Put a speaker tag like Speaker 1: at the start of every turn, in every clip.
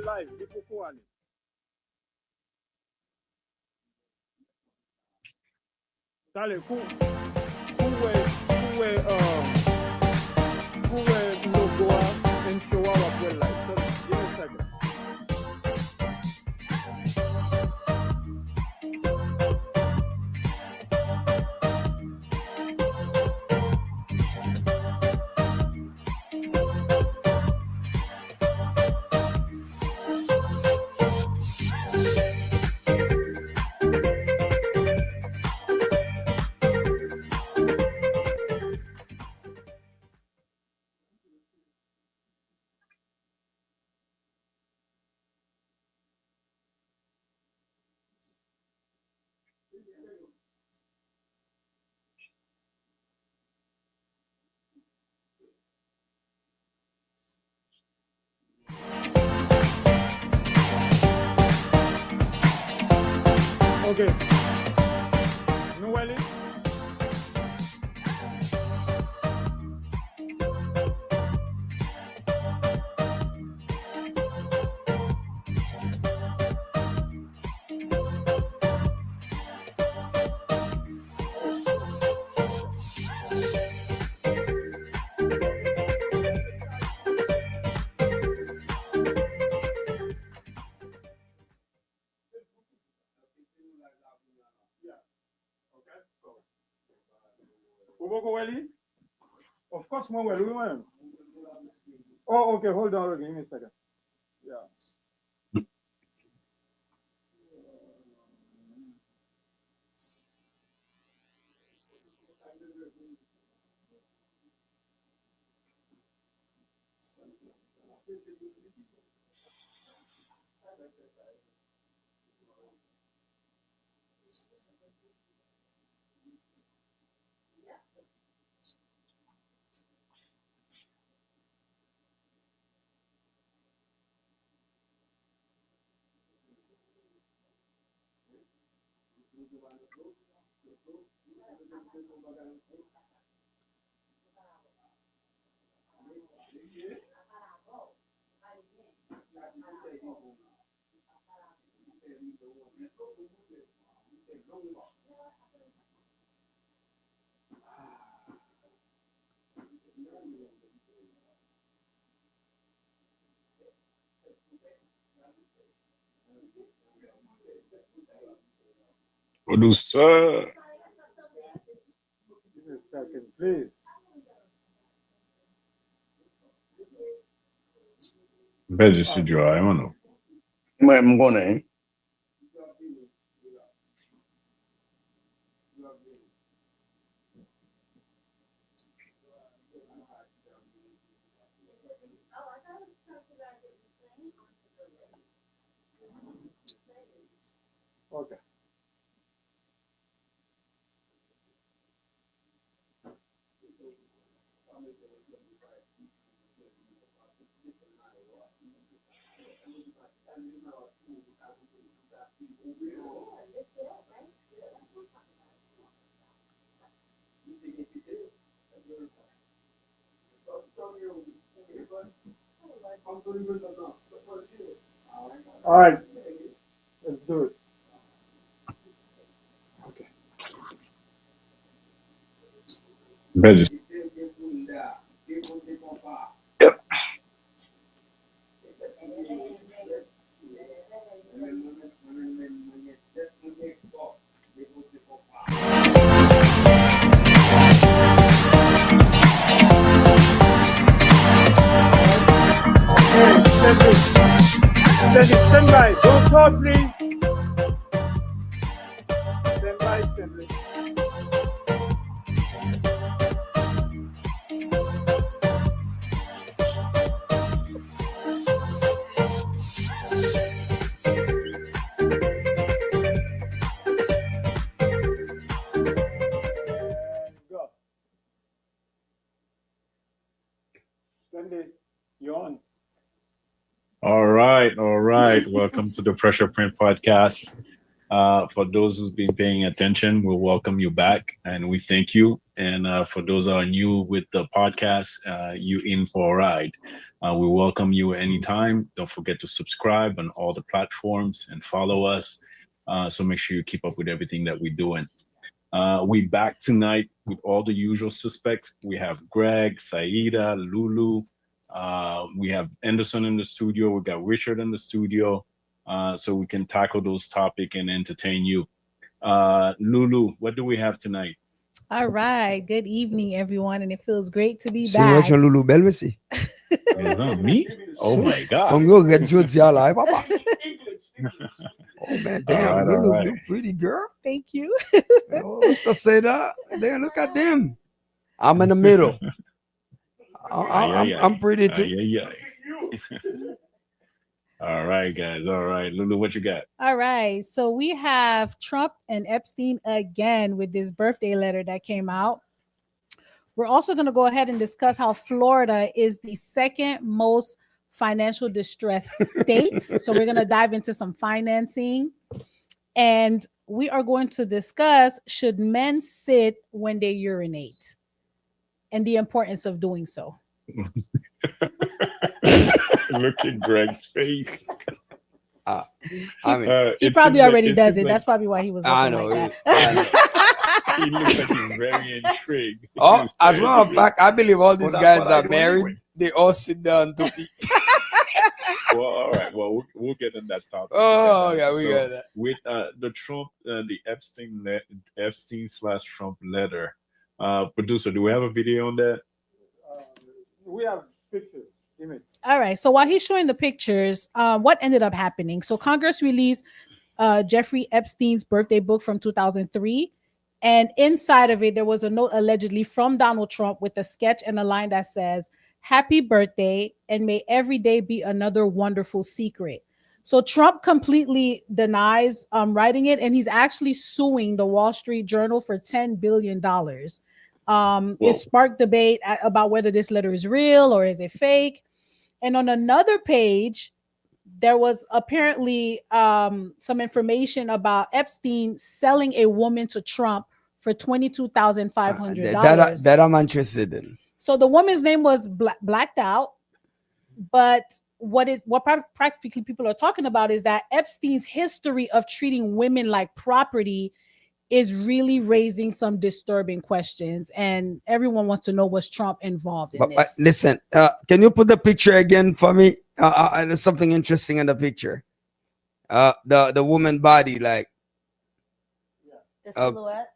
Speaker 1: live di kukuha ni. Dale, kuwe logo and show our well live. So give me a second. Okay. Noeli? Welly? Of course, more well, women. Oh, okay, hold on, give me a second. Yeah.
Speaker 2: Producer.
Speaker 1: Give me a second, please.
Speaker 2: Busy studio, I don't know.
Speaker 3: I'm gonna.
Speaker 1: Okay. All right, let's do it. Okay.
Speaker 2: Busy.
Speaker 3: Yep.
Speaker 1: Stand by. Don't talk, please. Stand by, stand by. Go. Sunday, you're on.
Speaker 2: All right. Welcome to the Pressure Print Podcast. For those who's been paying attention, we'll welcome you back and we thank you And for those that are new with the podcast, you in for a ride. We welcome you anytime. Don't forget to subscribe on all the platforms and follow us. So make sure you keep up with everything that we're doing. We back tonight with all the usual suspects. We have Greg, Saida, Lulu. We have Anderson in the studio. We got Richard in the studio. So we can tackle those topics and entertain you. Lulu, what do we have tonight?
Speaker 4: All right. Good evening, everyone. And it feels great to be
Speaker 5: C'est vrai
Speaker 4: back.
Speaker 5: que Loulou belle aussi.
Speaker 2: Me? Oh my God.
Speaker 5: From your get Jody alive, papa. Oh man, damn,
Speaker 2: All
Speaker 5: Loulou,
Speaker 2: right.
Speaker 5: you pretty girl.
Speaker 4: Thank you.
Speaker 5: Oh, so say that. Then look at them. I'm in the middle. I'm pretty too.
Speaker 2: Yeah. All right, guys. All right. Lulu, what you got?
Speaker 4: All right. So we have Trump and Epstein again with this birthday letter that came out. We're also going to go ahead and discuss how Florida is the second most financial distressed state. So we're going to dive into some financing. And we are going to discuss, should men sit when they urinate and the importance of doing so.
Speaker 2: Look at Greg's face.
Speaker 5: I mean,
Speaker 4: He
Speaker 2: It
Speaker 4: probably
Speaker 2: seems
Speaker 4: already
Speaker 2: it
Speaker 4: does
Speaker 2: seems
Speaker 4: it. That's probably why he was
Speaker 5: I
Speaker 4: looking
Speaker 5: know.
Speaker 4: like
Speaker 5: I know.
Speaker 4: that.
Speaker 2: He looks like he's very intrigued.
Speaker 5: Oh,
Speaker 2: He's
Speaker 5: as
Speaker 2: very
Speaker 5: well as
Speaker 2: intrigued.
Speaker 5: fact, I believe all these
Speaker 3: Well, that's
Speaker 5: guys
Speaker 3: what I
Speaker 5: are
Speaker 3: do
Speaker 5: married.
Speaker 3: anyway.
Speaker 5: They all sit down to eat.
Speaker 2: Well, all right. Well, we'll get in that topic.
Speaker 5: Oh, yeah, we got that.
Speaker 2: With the Trump, the Epstein / Trump letter. Producer, do we have a video on that?
Speaker 1: We have pictures, image.
Speaker 4: All right. So while he's showing the pictures, what ended up happening? So Congress released Jeffrey Epstein's birthday book from 2003. And inside of it, there was a note allegedly from Donald Trump with a sketch and a line that says, "Happy birthday, and may every day be another wonderful secret." So Trump completely denies writing it, and he's actually suing the Wall Street Journal for $10 billion.
Speaker 2: Whoa.
Speaker 4: It sparked debate about whether this letter is real or is it fake. And on another page, there was apparently some information about Epstein selling a woman to Trump for $22,500.
Speaker 5: That I'm interested in.
Speaker 4: So the woman's name was blacked out, but what practically people are talking about is that Epstein's history of treating women like property is really raising some disturbing questions, and everyone wants to know, was Trump involved in
Speaker 5: But
Speaker 4: this?
Speaker 5: listen, can you put the picture again for me? There's something interesting in the picture. The woman body, like,
Speaker 6: The silhouette.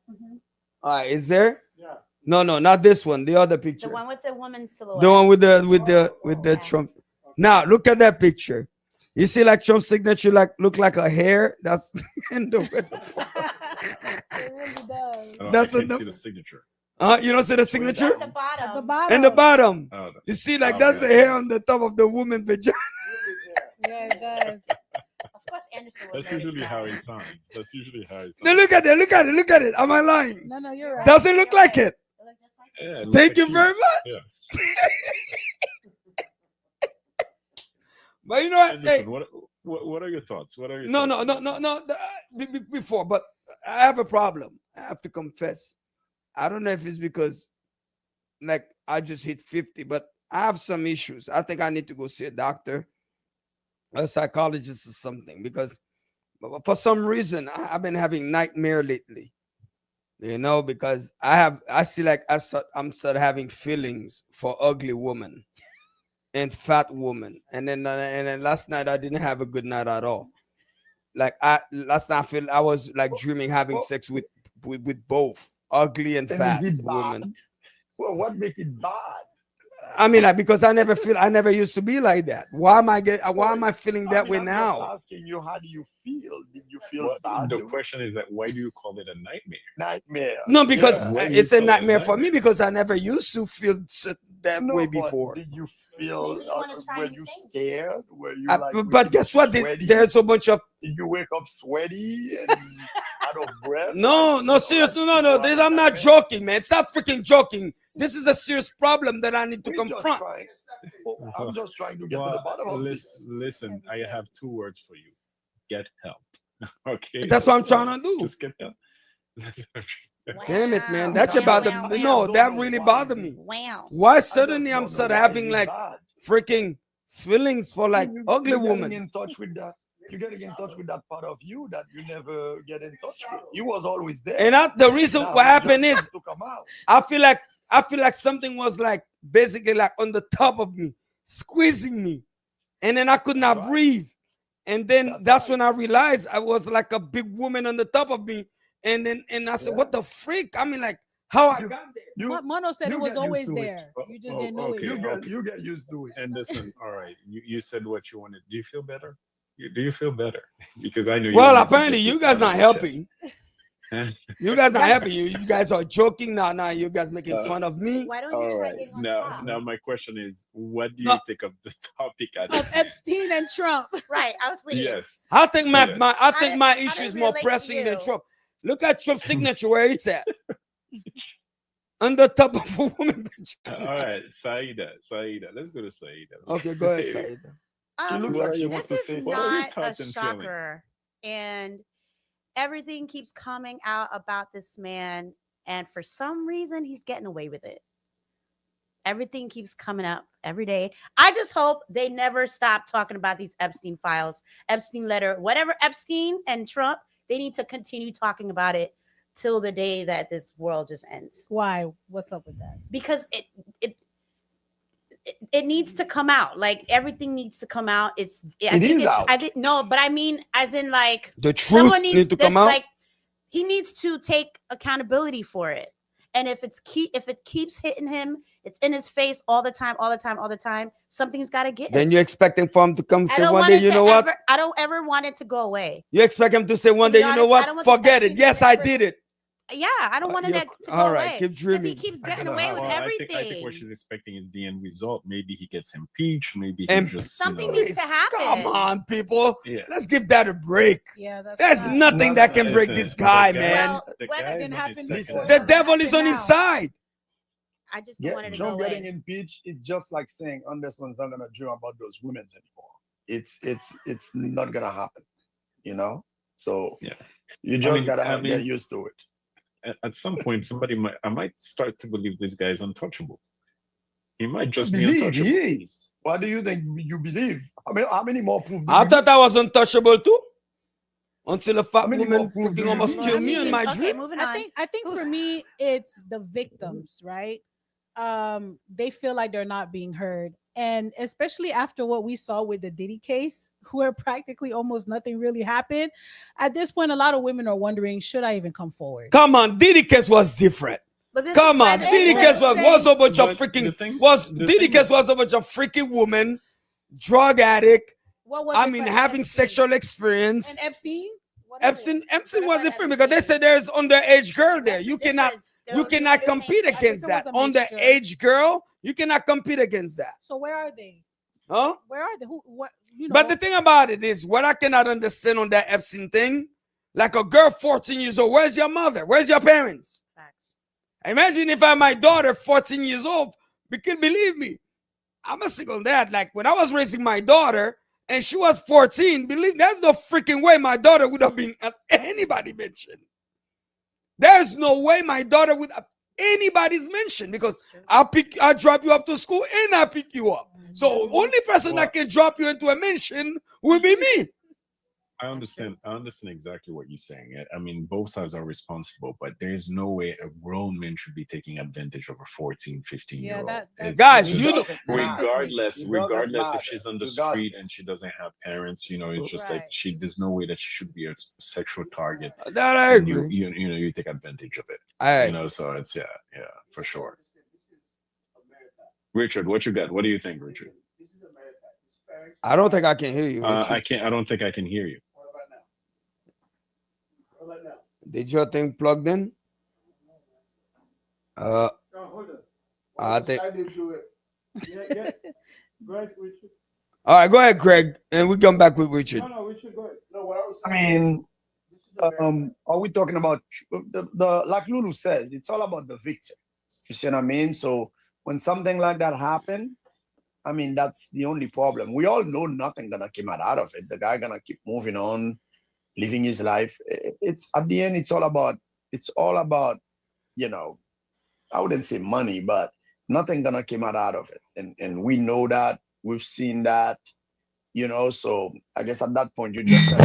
Speaker 5: is there?
Speaker 1: Yeah.
Speaker 5: No, not this one. The other picture.
Speaker 6: The one with the woman's silhouette.
Speaker 5: The one with the
Speaker 6: Okay.
Speaker 5: Trump. Now look at that picture. You see, like Trump's signature, like look like a hair. That's in the.
Speaker 4: It really does.
Speaker 2: Oh,
Speaker 5: That's
Speaker 2: I can't
Speaker 5: enough.
Speaker 2: see the signature.
Speaker 5: You don't see the
Speaker 6: At
Speaker 5: signature
Speaker 6: the bottom.
Speaker 4: At the bottom.
Speaker 5: and the bottom.
Speaker 2: Oh,
Speaker 5: You see, like
Speaker 2: Oh,
Speaker 5: that's
Speaker 2: yeah.
Speaker 5: the hair on the top of the woman vagina.
Speaker 4: Yeah, it does.
Speaker 6: Of course, Anderson was
Speaker 2: that's usually how he sounds. That's usually how he sounds.
Speaker 5: Now look at it. Look at it. Am I lying?
Speaker 4: No, you're right.
Speaker 5: Doesn't look like it.
Speaker 6: It looked just like
Speaker 2: Yeah, it looks
Speaker 5: Thank
Speaker 2: like
Speaker 5: you
Speaker 2: he
Speaker 5: very
Speaker 2: is.
Speaker 5: much.
Speaker 2: Yes.
Speaker 5: But you know what? Hey,
Speaker 2: Anderson, what are your thoughts? What are your
Speaker 5: no.
Speaker 2: thoughts?
Speaker 5: Before, but I have a problem. I have to confess. I don't know if it's because, like, I just hit 50, but I have some issues. I think I need to go see a doctor, a psychologist, or something, because for some reason I've been having nightmare lately. You know, because I see like I'm sort of having feelings for ugly women and fat woman, and then last night I didn't have a good night at all. Like last night I was like dreaming having sex with both ugly and
Speaker 3: And
Speaker 5: fat
Speaker 3: is it
Speaker 5: women.
Speaker 3: bad? Well, what make it bad?
Speaker 5: I mean, like, because I never used to be like that. Why am I feeling that way
Speaker 3: I'm
Speaker 5: now?
Speaker 3: just asking you, how do you feel? Did you feel
Speaker 2: What-
Speaker 3: bad?
Speaker 2: the question is that why do you call it a nightmare?
Speaker 3: Nightmare.
Speaker 5: No, because
Speaker 3: Yeah.
Speaker 2: Why do
Speaker 5: it's
Speaker 2: you
Speaker 5: a
Speaker 2: call it a
Speaker 5: nightmare for me
Speaker 2: nightmare?
Speaker 5: because I never used to feel that
Speaker 3: No,
Speaker 5: way
Speaker 3: but
Speaker 5: before.
Speaker 3: did you feel?
Speaker 6: Maybe you wanna try
Speaker 3: Were
Speaker 6: new
Speaker 3: you
Speaker 6: things.
Speaker 3: scared? Were you
Speaker 5: But
Speaker 3: like?
Speaker 5: guess what?
Speaker 3: Sweaty?
Speaker 5: There's so much of
Speaker 3: Did you wake up sweaty and out of breath?
Speaker 5: no, serious, no. This, I'm not joking, man. Stop freaking joking. This is a serious problem that I need to confront.
Speaker 3: I'm just trying to get to the bottom of this.
Speaker 2: Listen, I have two words for you. Get help. Okay.
Speaker 5: That's what I'm trying to do.
Speaker 2: Just get help.
Speaker 5: Damn it, man.
Speaker 6: Wow.
Speaker 5: That should
Speaker 6: Wow,
Speaker 5: bother
Speaker 6: wow,
Speaker 5: me.
Speaker 6: wow.
Speaker 5: No, that really bothered me.
Speaker 6: Wow.
Speaker 5: Why
Speaker 3: I
Speaker 5: suddenly
Speaker 3: just
Speaker 5: I'm
Speaker 3: don't know
Speaker 5: start
Speaker 3: why
Speaker 5: having
Speaker 3: it's
Speaker 5: like
Speaker 3: bad.
Speaker 5: freaking feelings for like ugly
Speaker 3: You're getting
Speaker 5: woman?
Speaker 3: in touch with that. You're getting in touch with that part of you that you never get in touch with. He was always there.
Speaker 5: And the reason
Speaker 3: Now
Speaker 5: what
Speaker 3: he
Speaker 5: happened
Speaker 3: just
Speaker 5: is
Speaker 3: has to come out.
Speaker 5: I feel like something was like basically like on the top of me, squeezing me, and then I could not
Speaker 3: Right.
Speaker 5: breathe. And then
Speaker 3: That's
Speaker 5: that's
Speaker 3: right.
Speaker 5: when I realized I was like a big woman on the top of me. And I said,
Speaker 3: Yeah.
Speaker 5: "What the freak?" I mean, like how I
Speaker 3: You-
Speaker 5: got there.
Speaker 3: You,
Speaker 4: Mono said it
Speaker 3: you
Speaker 4: was
Speaker 3: get used
Speaker 4: always
Speaker 3: to it.
Speaker 4: there. You just
Speaker 2: Oh,
Speaker 4: didn't know
Speaker 2: okay.
Speaker 4: it yet.
Speaker 3: You get used to it.
Speaker 2: Anderson, all right. You said what you wanted. Do you feel better? Do you feel better? Because I know.
Speaker 5: Well,
Speaker 2: wanted to
Speaker 5: apparently
Speaker 2: get
Speaker 5: you
Speaker 2: this
Speaker 5: guys
Speaker 2: out
Speaker 5: not
Speaker 2: of your
Speaker 5: helping.
Speaker 2: chest.
Speaker 5: You guys not helping. You guys are joking now. Now you guys making fun of me.
Speaker 6: Why don't you
Speaker 2: All
Speaker 6: try
Speaker 2: right.
Speaker 6: getting on
Speaker 2: Now,
Speaker 6: top?
Speaker 2: now my question is, what do
Speaker 5: No.
Speaker 2: you think of the topic?
Speaker 4: Of Epstein and Trump.
Speaker 6: Right. I was waiting.
Speaker 2: Yes.
Speaker 5: I think my,
Speaker 2: Yes.
Speaker 5: my I
Speaker 6: How
Speaker 5: think
Speaker 6: does-
Speaker 5: my
Speaker 6: how
Speaker 5: issue
Speaker 6: does
Speaker 5: is
Speaker 6: it
Speaker 5: more
Speaker 6: relate to
Speaker 5: pressing than
Speaker 6: you?
Speaker 5: Trump. Look at Trump's signature where it's at. On the top of a woman.
Speaker 2: All right, Saida. Let's go to Saida.
Speaker 5: Okay, go ahead, Saida.
Speaker 3: She looks like she
Speaker 6: This
Speaker 3: wants to say
Speaker 6: is
Speaker 2: What are your
Speaker 6: not a
Speaker 2: thoughts and feelings?
Speaker 6: shocker. And everything keeps coming out about this man. And for some reason, he's getting away with it. Everything keeps coming up every day. I just hope they never stop talking about these Epstein files, Epstein letter, whatever Epstein and Trump, they need to continue talking about it till the day that this world just ends.
Speaker 4: Why? What's up with that?
Speaker 6: Because it needs to come out. Like everything needs to come out.
Speaker 3: It is out.
Speaker 6: I didn't know, but I mean, as in like
Speaker 5: The truth
Speaker 6: someone
Speaker 5: needs to come out.
Speaker 6: Like he needs to take accountability for it. And if it keeps hitting him, it's in his face all the time. Something's got to get.
Speaker 5: Then you're expecting for him to come
Speaker 6: I
Speaker 5: say
Speaker 6: don't
Speaker 5: one
Speaker 6: want
Speaker 5: day,
Speaker 6: it
Speaker 5: you
Speaker 6: to
Speaker 5: know what?
Speaker 6: I don't ever want it to go away.
Speaker 5: You expect him to say one
Speaker 6: be
Speaker 5: day, you know
Speaker 6: honest, I don't
Speaker 5: what?
Speaker 6: want this
Speaker 5: Forget it.
Speaker 6: Epstein
Speaker 5: Yes,
Speaker 6: to
Speaker 5: I
Speaker 6: ever-
Speaker 5: did it.
Speaker 6: Yeah, I don't want
Speaker 5: you're-
Speaker 6: that to go
Speaker 5: all right,
Speaker 6: away.
Speaker 5: keep
Speaker 6: 'Cause
Speaker 5: dreaming.
Speaker 6: he keeps
Speaker 3: I
Speaker 6: getting
Speaker 3: don't
Speaker 6: away
Speaker 3: know
Speaker 6: with
Speaker 3: how.
Speaker 6: everything.
Speaker 2: I think what she's expecting is the end result. Maybe he gets impeached. Maybe he
Speaker 5: And
Speaker 2: just
Speaker 6: something
Speaker 2: you know,
Speaker 6: needs to happen.
Speaker 5: Come on, people.
Speaker 2: Yeah.
Speaker 5: Let's give that a break.
Speaker 4: Yeah, that's
Speaker 5: There's
Speaker 4: not-
Speaker 5: nothing
Speaker 3: No,
Speaker 5: that
Speaker 3: no,
Speaker 5: can break
Speaker 2: listen,
Speaker 5: this guy,
Speaker 2: the
Speaker 5: man.
Speaker 6: Well,
Speaker 2: the
Speaker 6: whether
Speaker 2: guy
Speaker 6: it
Speaker 2: is
Speaker 4: can
Speaker 2: on
Speaker 4: happen
Speaker 2: his
Speaker 3: before,
Speaker 2: second
Speaker 5: The
Speaker 6: whatever
Speaker 2: term.
Speaker 5: devil is on his
Speaker 6: now.
Speaker 5: side.
Speaker 6: I just don't want it to go
Speaker 3: Trump getting
Speaker 6: away.
Speaker 3: impeached, it's just like saying Anderson's not gonna dream about those women anymore. It's not gonna happen, you know. So
Speaker 2: Yeah.
Speaker 3: you just
Speaker 2: mean-
Speaker 3: gotta
Speaker 2: I
Speaker 3: get
Speaker 2: mean-
Speaker 3: used to it.
Speaker 2: At some point, I might start to believe this guy is untouchable. He might just be
Speaker 3: Believe
Speaker 2: untouchable.
Speaker 3: he is. What do you think you believe? I mean, how many more proof? do
Speaker 5: I
Speaker 3: you
Speaker 5: thought I was untouchable too. Until a fat
Speaker 3: How many
Speaker 5: woman
Speaker 3: more proof do
Speaker 5: fucking
Speaker 3: you
Speaker 5: almost
Speaker 3: need?
Speaker 5: killed
Speaker 6: I
Speaker 5: me in
Speaker 6: mean,
Speaker 5: my
Speaker 6: okay,
Speaker 5: dream.
Speaker 6: moving on.
Speaker 4: I think for me, it's the victims, right? They feel like they're not being heard. And especially after what we saw with the Diddy case, where practically almost nothing really happened. At this point, a lot of women are wondering, should I even come forward?
Speaker 5: Come on, Diddy case was different.
Speaker 6: But this
Speaker 5: Come
Speaker 6: is why
Speaker 5: on,
Speaker 6: this
Speaker 5: Diddy
Speaker 6: is
Speaker 5: case
Speaker 6: what-
Speaker 5: was a bunch of
Speaker 2: But the
Speaker 5: freaking
Speaker 2: thing-
Speaker 5: Diddy
Speaker 2: thing
Speaker 5: case
Speaker 2: is-
Speaker 5: was a bunch of freaking woman, drug addict.
Speaker 4: What was
Speaker 5: I
Speaker 4: it
Speaker 5: mean,
Speaker 4: for
Speaker 5: having
Speaker 4: Epstein?
Speaker 5: sexual experience.
Speaker 4: And Epstein? What is it?
Speaker 5: Epstein
Speaker 6: What about
Speaker 5: wasn't free because they
Speaker 6: Epstein?
Speaker 5: said there's underage girl there.
Speaker 6: That's
Speaker 5: You
Speaker 6: the
Speaker 5: cannot
Speaker 6: difference.
Speaker 5: you cannot
Speaker 6: They're
Speaker 5: compete
Speaker 6: saying-
Speaker 5: against
Speaker 4: I think
Speaker 5: that.
Speaker 4: it was a mixture.
Speaker 5: Underage girl, you cannot compete against that.
Speaker 4: So where are they?
Speaker 5: Huh?
Speaker 4: Where are they? Who? What? You know?
Speaker 5: But the thing about it is, what I cannot understand on that Epstein thing, like a girl 14 years old, where's your mother? Where's your parents?
Speaker 6: Facts.
Speaker 5: Imagine if I had my daughter 14 years old, believe me, I'm a single dad. Like when I was raising my daughter and she was 14, believe there's no freaking way my daughter would have been at anybody mentioned. There's no way my daughter would have anybody's mentioned because I drop you up to school and I pick you up. So only person that can drop you into a mention will be me.
Speaker 2: I understand exactly what you're saying. I mean, both sides are responsible, but there's no way a grown man should be taking advantage of a 14, 15
Speaker 4: Yeah,
Speaker 2: year old.
Speaker 4: that's-
Speaker 5: Guys,
Speaker 3: It
Speaker 5: you
Speaker 3: doesn't matter.
Speaker 2: regardless
Speaker 3: It doesn't
Speaker 2: if
Speaker 3: matter.
Speaker 2: she's on the
Speaker 3: Regardless.
Speaker 2: street and she doesn't have parents, you know, it's just like
Speaker 4: Right.
Speaker 2: there's no way that she should be a sexual target.
Speaker 5: That I
Speaker 2: And
Speaker 5: agree.
Speaker 2: you take advantage of it.
Speaker 5: I
Speaker 2: You know, so it's yeah, for sure. Richard, what you got? What do you think, Richard?
Speaker 5: I don't think I can hear you. Richard.
Speaker 2: I don't think I can hear you.
Speaker 5: Did your thing plugged in?
Speaker 1: No, hold on.
Speaker 5: I think.
Speaker 1: Yeah. Go ahead, Richard.
Speaker 5: All right, go ahead, Greg, and we come back with Richard.
Speaker 1: No, Richard, go ahead.
Speaker 7: No, what I was
Speaker 3: I
Speaker 7: saying
Speaker 3: mean, are we talking about the like Lulu said, it's all about the victim. You see what I mean? So when something like that happened, I mean, that's the only problem. We all know nothing gonna come out of it. The guy gonna keep moving on, living his life. It's at the end, it's all about you know, I wouldn't say money, but nothing gonna come out of it. And we know that, we've seen that, you know, so I guess at that point you just gotta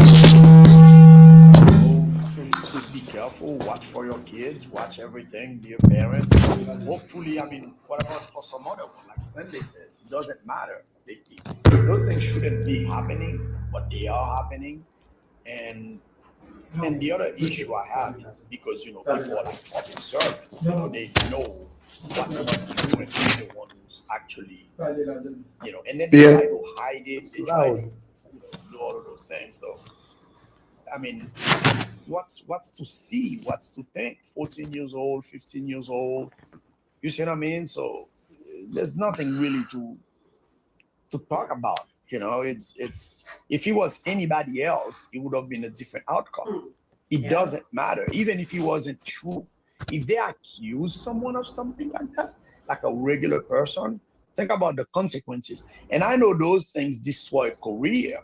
Speaker 3: be careful, watch for your kids, watch everything, be a parent. Hopefully, I mean, what about for some other one? Like Sondaj says, it doesn't matter. Those things shouldn't be happening, but they are happening. And the other issue I have is because, you know, people are like public servants, you know, they know what to do and who's the one who's actually, you know, and then they try to hide it, they try to, you know, do all of those things. So, I mean, what's to see, what's to think? 14 years old, 15 years old, you see what I mean? So there's nothing really to talk about. You know, it's if it was anybody else, it would have been a different outcome. It doesn't matter, even if it wasn't true. If they accuse someone of something like that, like a regular person, think about the consequences. And I know those things destroy career.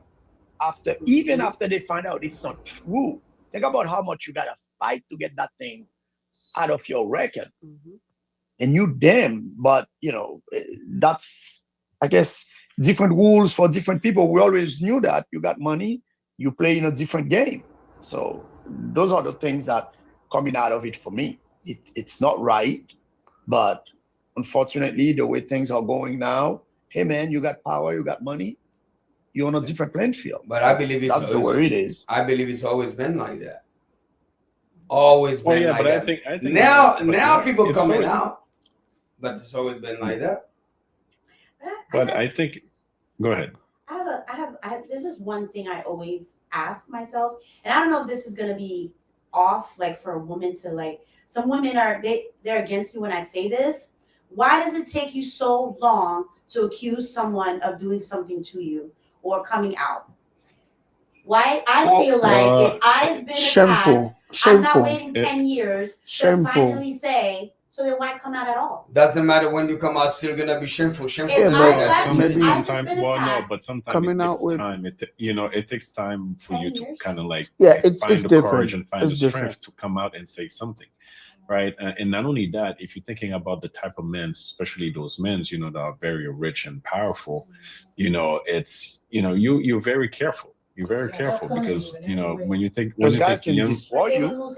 Speaker 3: Even after they find out it's not true, think about how much you gotta fight to get that thing out of your record. And you damn, but you know, that's, I guess, different rules for different people. We always knew that you got money, you play in a different game. So those are the things that coming out of it for me. It's not right, but unfortunately, the way things are going now, hey man, you got power, you got money, you're on a different playing field.
Speaker 5: But I believe
Speaker 3: that's the way it is.
Speaker 5: I believe it's always been like that. Always been like that.
Speaker 2: I think
Speaker 5: now people coming out, but it's always been like that.
Speaker 2: But I think, go ahead.
Speaker 6: This is one thing I always ask myself, and I don't know if this is gonna be off, like for a woman to like. Some women they're against me when I say this. Why does it take you so long to accuse someone of doing something to you or coming out? Why I feel like if I've been attacked, I'm not waiting 10 years to finally say. So then why come out at all?
Speaker 5: Doesn't matter when you come out, still gonna be shameful. Shameful.
Speaker 2: Sometimes coming out with time. It takes time for you to kind of like find the courage and find the strength to come out and say something, right? And not only that, if you're thinking about the type of men, especially those men, you know, that are very rich and powerful, you know, it's, you know, you're very careful. You're very careful because, you know, when you think
Speaker 3: those guys can destroy you,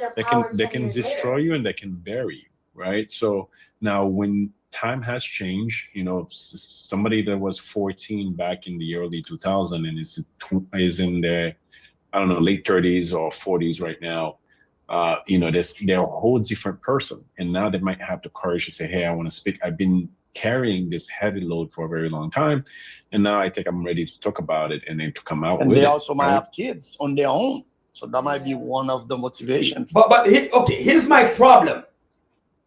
Speaker 2: they can destroy you and they can bury you. Right. So now when time has changed, you know, somebody that was 14 back in the early 2000s and is in their, I don't know, late 30s or 40s right now, you know, they're a whole different person. And now they might have the courage to say, hey, I want to speak. I've been carrying this heavy load for a very long time. And now I think I'm ready to talk about it and then to come out with it.
Speaker 3: And they also might have kids on their own. So that might be one of the motivations.
Speaker 5: But here's my problem.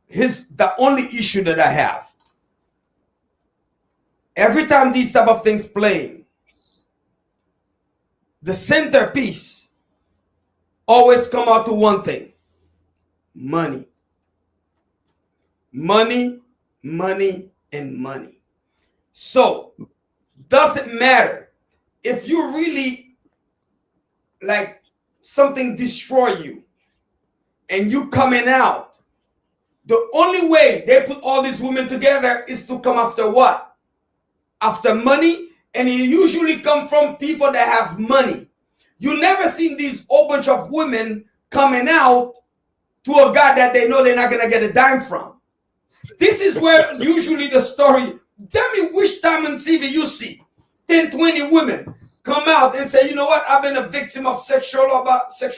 Speaker 5: Here's the only issue that I have. Every time these type of things playing, the centerpiece always come out to one thing: money. Money, money, and money. So doesn't matter if you really like something destroy you and you coming out. The only way they put all these women together is to come after what? After money, and it usually come from people that have money. You never seen these whole bunch of women coming out to a guy that they know they're not gonna get a dime from. This is where usually the story. Tell me which time on TV you see 10, 20 women come out and say, you know what, I've been a victim of sexual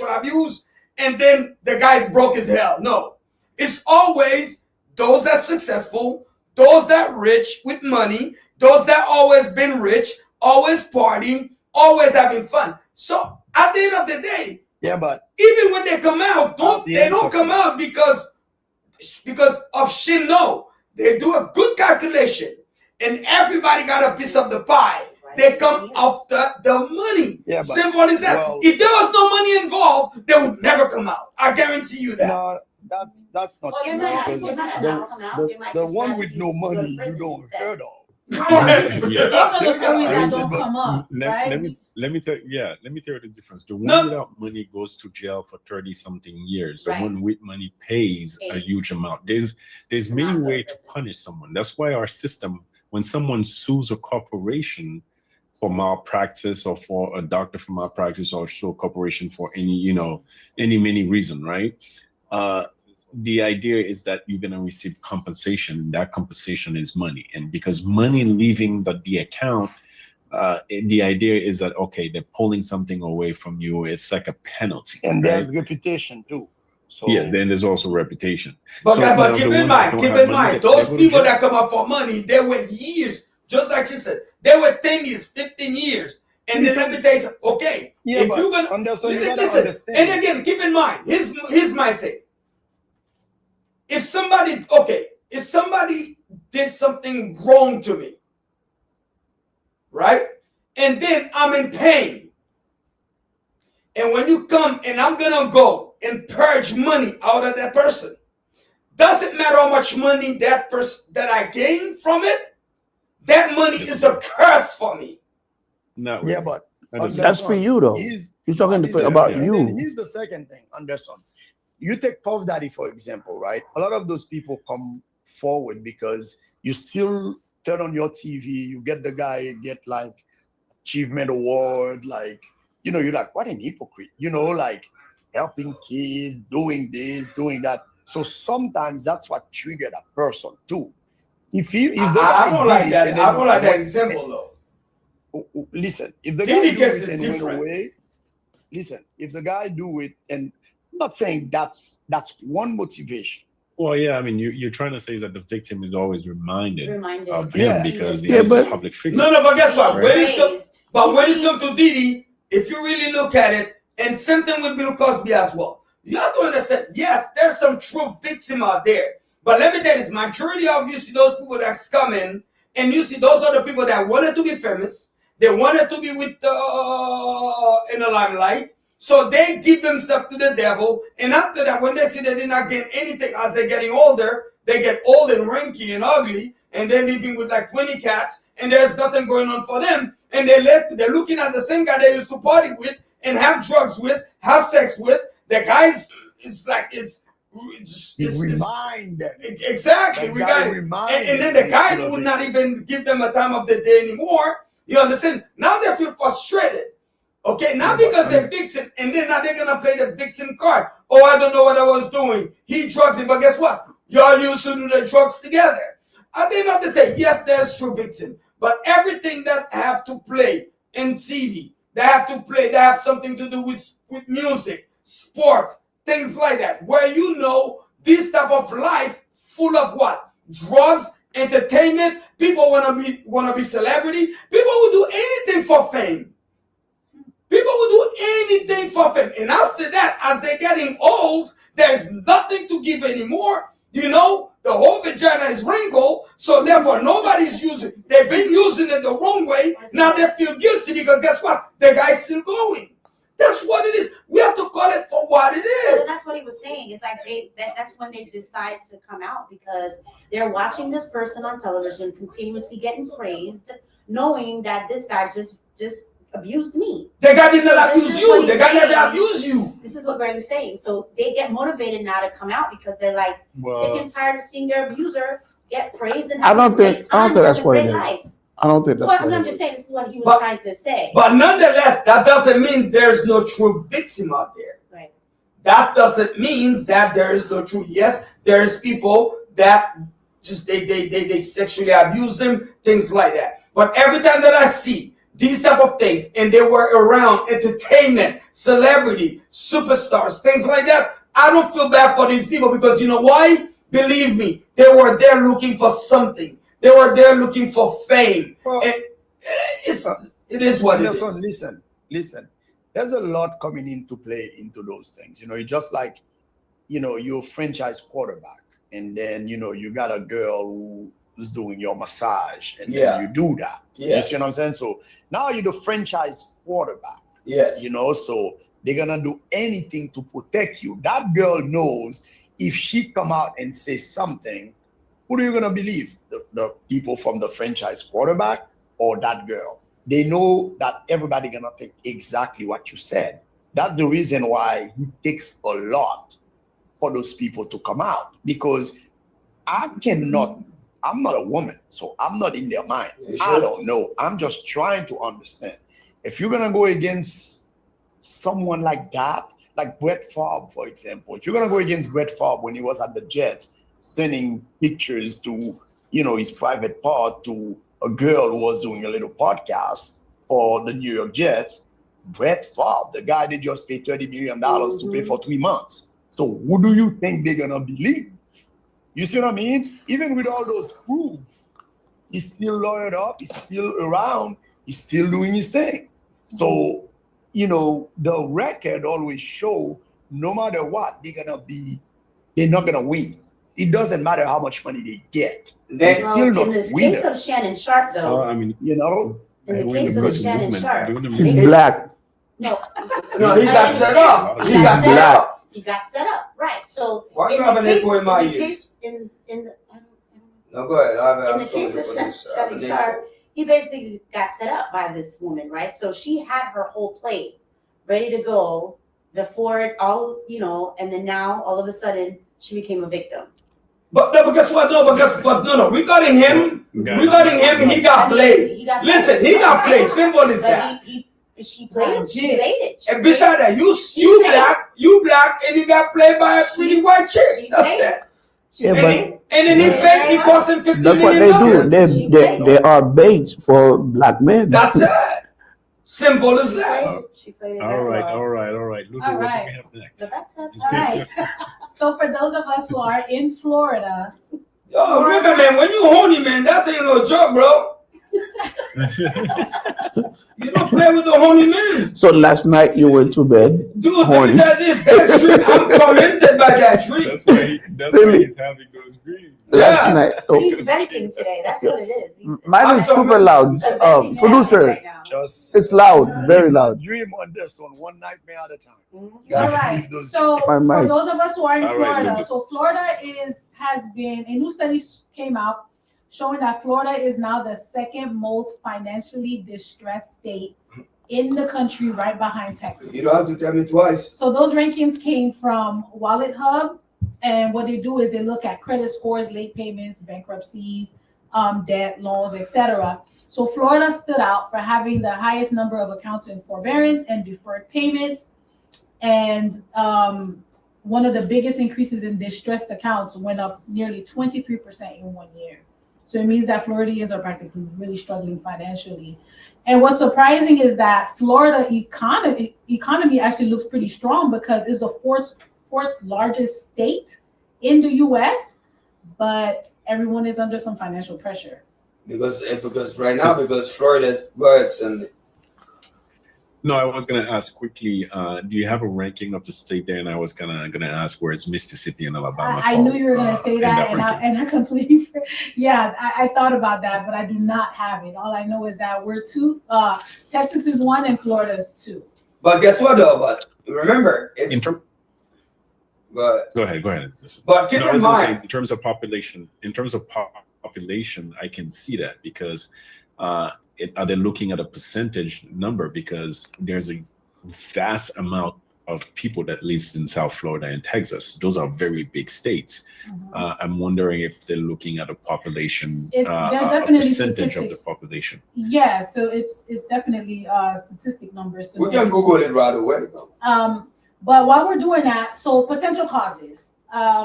Speaker 5: abuse, and then the guy's broke as hell. No. It's always those that successful, those that rich with money, those that always been rich, always partying, always having fun. So at the end of the day,
Speaker 3: but
Speaker 5: even when they come out, they don't come out because of shit. No, they do a good calculation, and everybody got a piece of the pie. They come after the money. Simple as that. Well, if there was no money involved, they would never come out. I guarantee you that.
Speaker 3: No, that's not true. Because the one with no money you don't heard of.
Speaker 4: Those are the stories that
Speaker 3: I
Speaker 4: don't
Speaker 3: said,
Speaker 4: come up, right?
Speaker 2: let me tell you the difference. The one
Speaker 7: No.
Speaker 2: without money goes to jail for 30 something years. The
Speaker 6: Right.
Speaker 2: one with money pays a huge amount. There's many
Speaker 6: Not
Speaker 2: ways to
Speaker 6: good.
Speaker 2: punish someone. That's why our system, when someone sues a corporation for malpractice, or for a doctor for malpractice, or sue a corporation for many reason, right? The idea is that you're going to receive compensation, and that compensation is money. And because money leaving the account, the idea is that, okay, they're pulling something away from you. It's like a penalty.
Speaker 3: And
Speaker 2: right?
Speaker 3: there's reputation too. So
Speaker 2: Yeah, then there's also reputation.
Speaker 7: But,
Speaker 2: So
Speaker 7: but
Speaker 2: now
Speaker 7: keep
Speaker 2: the
Speaker 7: in
Speaker 2: ones that
Speaker 7: mind,
Speaker 2: don't have money, they
Speaker 7: those
Speaker 2: go to
Speaker 7: people
Speaker 2: jail.
Speaker 7: that come up for money, they were years, just like she said, they were 10 years, 15 years. And then let me tell you something, okay,
Speaker 3: yeah,
Speaker 7: if
Speaker 3: but
Speaker 7: you're gonna
Speaker 3: Anderson, you gotta
Speaker 7: listen,
Speaker 3: understand.
Speaker 7: and again, keep in mind, here's my thing. If somebody did something wrong to me, right? And then I'm in pain. And when you come and I'm gonna go and purge money out of that person, doesn't matter how much money that I gain from it, that money is a curse for me.
Speaker 2: Not
Speaker 3: Yeah,
Speaker 2: really.
Speaker 3: but
Speaker 2: That doesn't-
Speaker 8: That's for you, though. You're talking about
Speaker 3: and
Speaker 8: you.
Speaker 3: then here's the second thing, Anderson. You take Puff Daddy, for example, right? A lot of those people come forward because you still turn on your TV, you get the guy get like achievement award, like, you're like, what an hypocrite, like helping kids, doing this, doing that. So sometimes that's what triggered a person too. If the
Speaker 7: I
Speaker 3: guy
Speaker 7: don't
Speaker 3: did
Speaker 7: like
Speaker 3: it
Speaker 7: that.
Speaker 3: and
Speaker 7: I don't like that
Speaker 3: then-
Speaker 7: example though.
Speaker 3: Listen, if the
Speaker 7: Diddy
Speaker 3: guy do
Speaker 7: case
Speaker 3: it
Speaker 7: is
Speaker 3: and went
Speaker 7: different.
Speaker 3: away, listen, if the guy do it, and I'm not saying that's one motivation.
Speaker 2: Well, yeah, I mean, you're trying to say that the victim is always reminded of him
Speaker 3: Yeah.
Speaker 2: because
Speaker 8: Yeah,
Speaker 2: he's a
Speaker 8: but-
Speaker 2: public figure.
Speaker 7: No, but guess what?
Speaker 2: Right.
Speaker 7: When it's come to Diddy, if you really look at it, and same thing with Bill Cosby as well. You have to understand, yes, there's some true victim out there. But let me tell you this, majority of you see those people that's coming, and you see those are the people that wanted to be famous. They wanted to be with in the limelight. So they give themselves to the devil. And after that, when they see that they're not getting anything as they're getting older, they get old and wrinkly and ugly, and they're living with like 20 cats, and there's nothing going on for them. And they're looking at the same guy they used to party with and have drugs with, have sex with. The guy's
Speaker 3: Remind them.
Speaker 7: Exactly. And then the guy would not even give them a time of the day anymore. You understand? Now they feel frustrated. Okay, not because they're victim, and then now they're gonna play the victim card. Oh, I don't know what I was doing. He drugged me, but guess what? Y'all used to do the drugs together. At the end of the day, yes, there's true victim, but everything that have to play in TV, they have something to do with music, sports, things like that, where this type of life full of what? Drugs, entertainment, people wanna be celebrity, people will do anything for fame. People will do anything for fame. And after that, as they're getting old, there's nothing to give anymore. The whole vagina is wrinkled, so therefore nobody's using it. They've been using it the wrong way. Now they feel guilty because guess what? The guy's still going. That's what it is. We have to call it for what it
Speaker 6: Well,
Speaker 7: is.
Speaker 6: that's what he was saying. It's like that's when they decide to come out because they're watching this person on television continuously getting praised, knowing that this guy just abused me.
Speaker 7: The guy did not
Speaker 6: This
Speaker 7: abuse
Speaker 6: is
Speaker 7: you.
Speaker 6: what
Speaker 7: The
Speaker 6: he's
Speaker 7: guy never
Speaker 6: saying.
Speaker 7: abused you.
Speaker 6: This is what Greg is saying. So they get motivated now to come out because they're like sick and tired of seeing their abuser get praised and
Speaker 8: I
Speaker 6: have
Speaker 8: don't
Speaker 6: a great
Speaker 8: think
Speaker 6: time,
Speaker 8: that's
Speaker 6: live a
Speaker 8: what it
Speaker 6: great
Speaker 8: is.
Speaker 6: life.
Speaker 8: I don't think that's
Speaker 6: Well,
Speaker 8: what
Speaker 6: I'm
Speaker 8: it
Speaker 6: just
Speaker 8: is.
Speaker 6: saying this is what he was
Speaker 7: But-
Speaker 6: trying to say.
Speaker 7: But nonetheless, that doesn't mean there's no true victim out there.
Speaker 6: Right.
Speaker 7: That doesn't mean that there is no true. Yes, there's people that just they sexually abuse them, things like that. But every time that I see these type of things, and they were around entertainment, celebrity, superstars, things like that, I don't feel bad for these people because you know why? Believe me, they were there looking for something. They were there looking for fame.
Speaker 3: Well,
Speaker 7: And it is what it
Speaker 3: Anderson,
Speaker 7: is.
Speaker 3: listen. There's a lot coming into play into those things. It's just like, you're a franchise quarterback, and then you got a girl who's doing your massage, and
Speaker 7: Yeah.
Speaker 3: then you do that.
Speaker 7: Yeah.
Speaker 3: You see what I'm saying? So now you're the franchise quarterback.
Speaker 7: Yes.
Speaker 3: So they're gonna do anything to protect you. That girl knows if she come out and say something, who are you gonna believe? The people from the franchise quarterback or that girl? They know that everybody gonna think exactly what you said. That's the reason why it takes a lot for those people to come out, because I'm not a woman, so I'm not in their mind. I don't know. I'm just trying to understand. If you're gonna go against someone like that, like Brett Favre, for example, if you're gonna go against Brett Favre when he was at the Jets, sending pictures to his private part to a girl who was doing a little podcast for the New York Jets, Brett Favre, the guy they just paid $30 million to play for 3 months. So who do you think they're gonna believe? You see what I mean? Even with all those proofs, he's still lawyered up, he's still around, he's still doing his thing. So, the record always show no matter what, they're not gonna win. It doesn't matter how much money they get. They're still not winners.
Speaker 9: In the case of Shannon Sharp, though,
Speaker 3: in
Speaker 9: the case of Shannon Sharp,
Speaker 8: He's black.
Speaker 9: no,
Speaker 7: No, he got set up. He got set up.
Speaker 9: He got set up, right? So
Speaker 7: Why
Speaker 9: in
Speaker 7: you have
Speaker 9: the
Speaker 7: an
Speaker 9: case-
Speaker 7: echo in my
Speaker 9: in the
Speaker 7: ears?
Speaker 9: case- in the
Speaker 7: No, go ahead.
Speaker 9: in the case of Shannon Sharp, he basically got set up by this woman, right? So she had her whole plate ready to go before it all, and then now all of a sudden she became a victim.
Speaker 7: But guess what? No. Regarding him, he got played. Listen, he got played. Simple as that.
Speaker 9: She played him. She played it.
Speaker 7: And beside that, you black, and you got played by a pretty white chick. That's that.
Speaker 8: Yeah,
Speaker 7: And then he cost him $50
Speaker 8: That's what
Speaker 7: million.
Speaker 8: they do. They are baits for black men.
Speaker 7: That's it. Simple as that.
Speaker 9: She played it
Speaker 2: All
Speaker 9: very
Speaker 2: right.
Speaker 9: well.
Speaker 2: Lulu,
Speaker 4: All
Speaker 2: what do
Speaker 4: right.
Speaker 2: we have next?
Speaker 9: So that's
Speaker 4: All right. So for those of us who are in Florida,
Speaker 7: Yo, remember, man, when you horny, man, that ain't no joke, bro. You don't play with the horny man.
Speaker 8: So last night you went to bed.
Speaker 7: Dude,
Speaker 8: Horny.
Speaker 7: that dream, I'm tormented by that dream.
Speaker 2: That's why he's having those dreams.
Speaker 8: Last night. Oh,
Speaker 9: He's venting today. That's what it is.
Speaker 8: mine is super loud.
Speaker 9: He's venting
Speaker 8: Producer,
Speaker 9: right now.
Speaker 8: it's loud, very loud.
Speaker 3: Dream on this one nightmare at a time.
Speaker 9: Mhm.
Speaker 4: all right. So
Speaker 8: My
Speaker 4: for
Speaker 8: mic.
Speaker 4: those of us who are in
Speaker 2: All right,
Speaker 4: Florida,
Speaker 2: Lulu.
Speaker 4: so Florida has been, a new study came out showing that Florida is now the second most financially distressed state in the country, right behind Texas.
Speaker 7: You don't have to tell me twice.
Speaker 4: So those rankings came from Wallet Hub, and what they do is they look at credit scores, late payments, bankruptcies, debt, loans, etc. So Florida stood out for having the highest number of accounts in forbearance and deferred payments, and one of the biggest increases in distressed accounts went up nearly 23% in 1 year. So it means that Floridians are practically really struggling financially. And what's surprising is that Florida economy actually looks pretty strong because it's the fourth largest state in the U.S., but everyone is under some financial pressure.
Speaker 7: Because right now, because Florida's worse and
Speaker 2: No, I was gonna ask quickly. Do you have a ranking of the state there? And I was gonna ask where is Mississippi and Alabama.
Speaker 4: I knew you were gonna say
Speaker 2: in
Speaker 4: that,
Speaker 2: ranking?
Speaker 4: and I completely, I thought about that, but I do not have it. All I know is that we're two. Texas is 1 and Florida is 2.
Speaker 7: But guess what though? But remember, it's
Speaker 2: In term-
Speaker 7: but
Speaker 2: Go ahead.
Speaker 7: But keep
Speaker 2: No, I
Speaker 7: in
Speaker 2: was gonna say,
Speaker 7: mind,
Speaker 2: in terms of population, I can see that because are they looking at a percentage number? Because there's a vast amount of people that lives in South Florida and Texas. Those are very big states. I'm wondering if they're looking at a population,
Speaker 4: There's
Speaker 2: a
Speaker 4: definitely
Speaker 2: percentage of the
Speaker 4: statistics.
Speaker 2: population.
Speaker 4: Yeah, so it's definitely statistic numbers. To
Speaker 7: we can
Speaker 4: know.
Speaker 7: Google it right away though.
Speaker 4: But while we're doing that, so potential causes.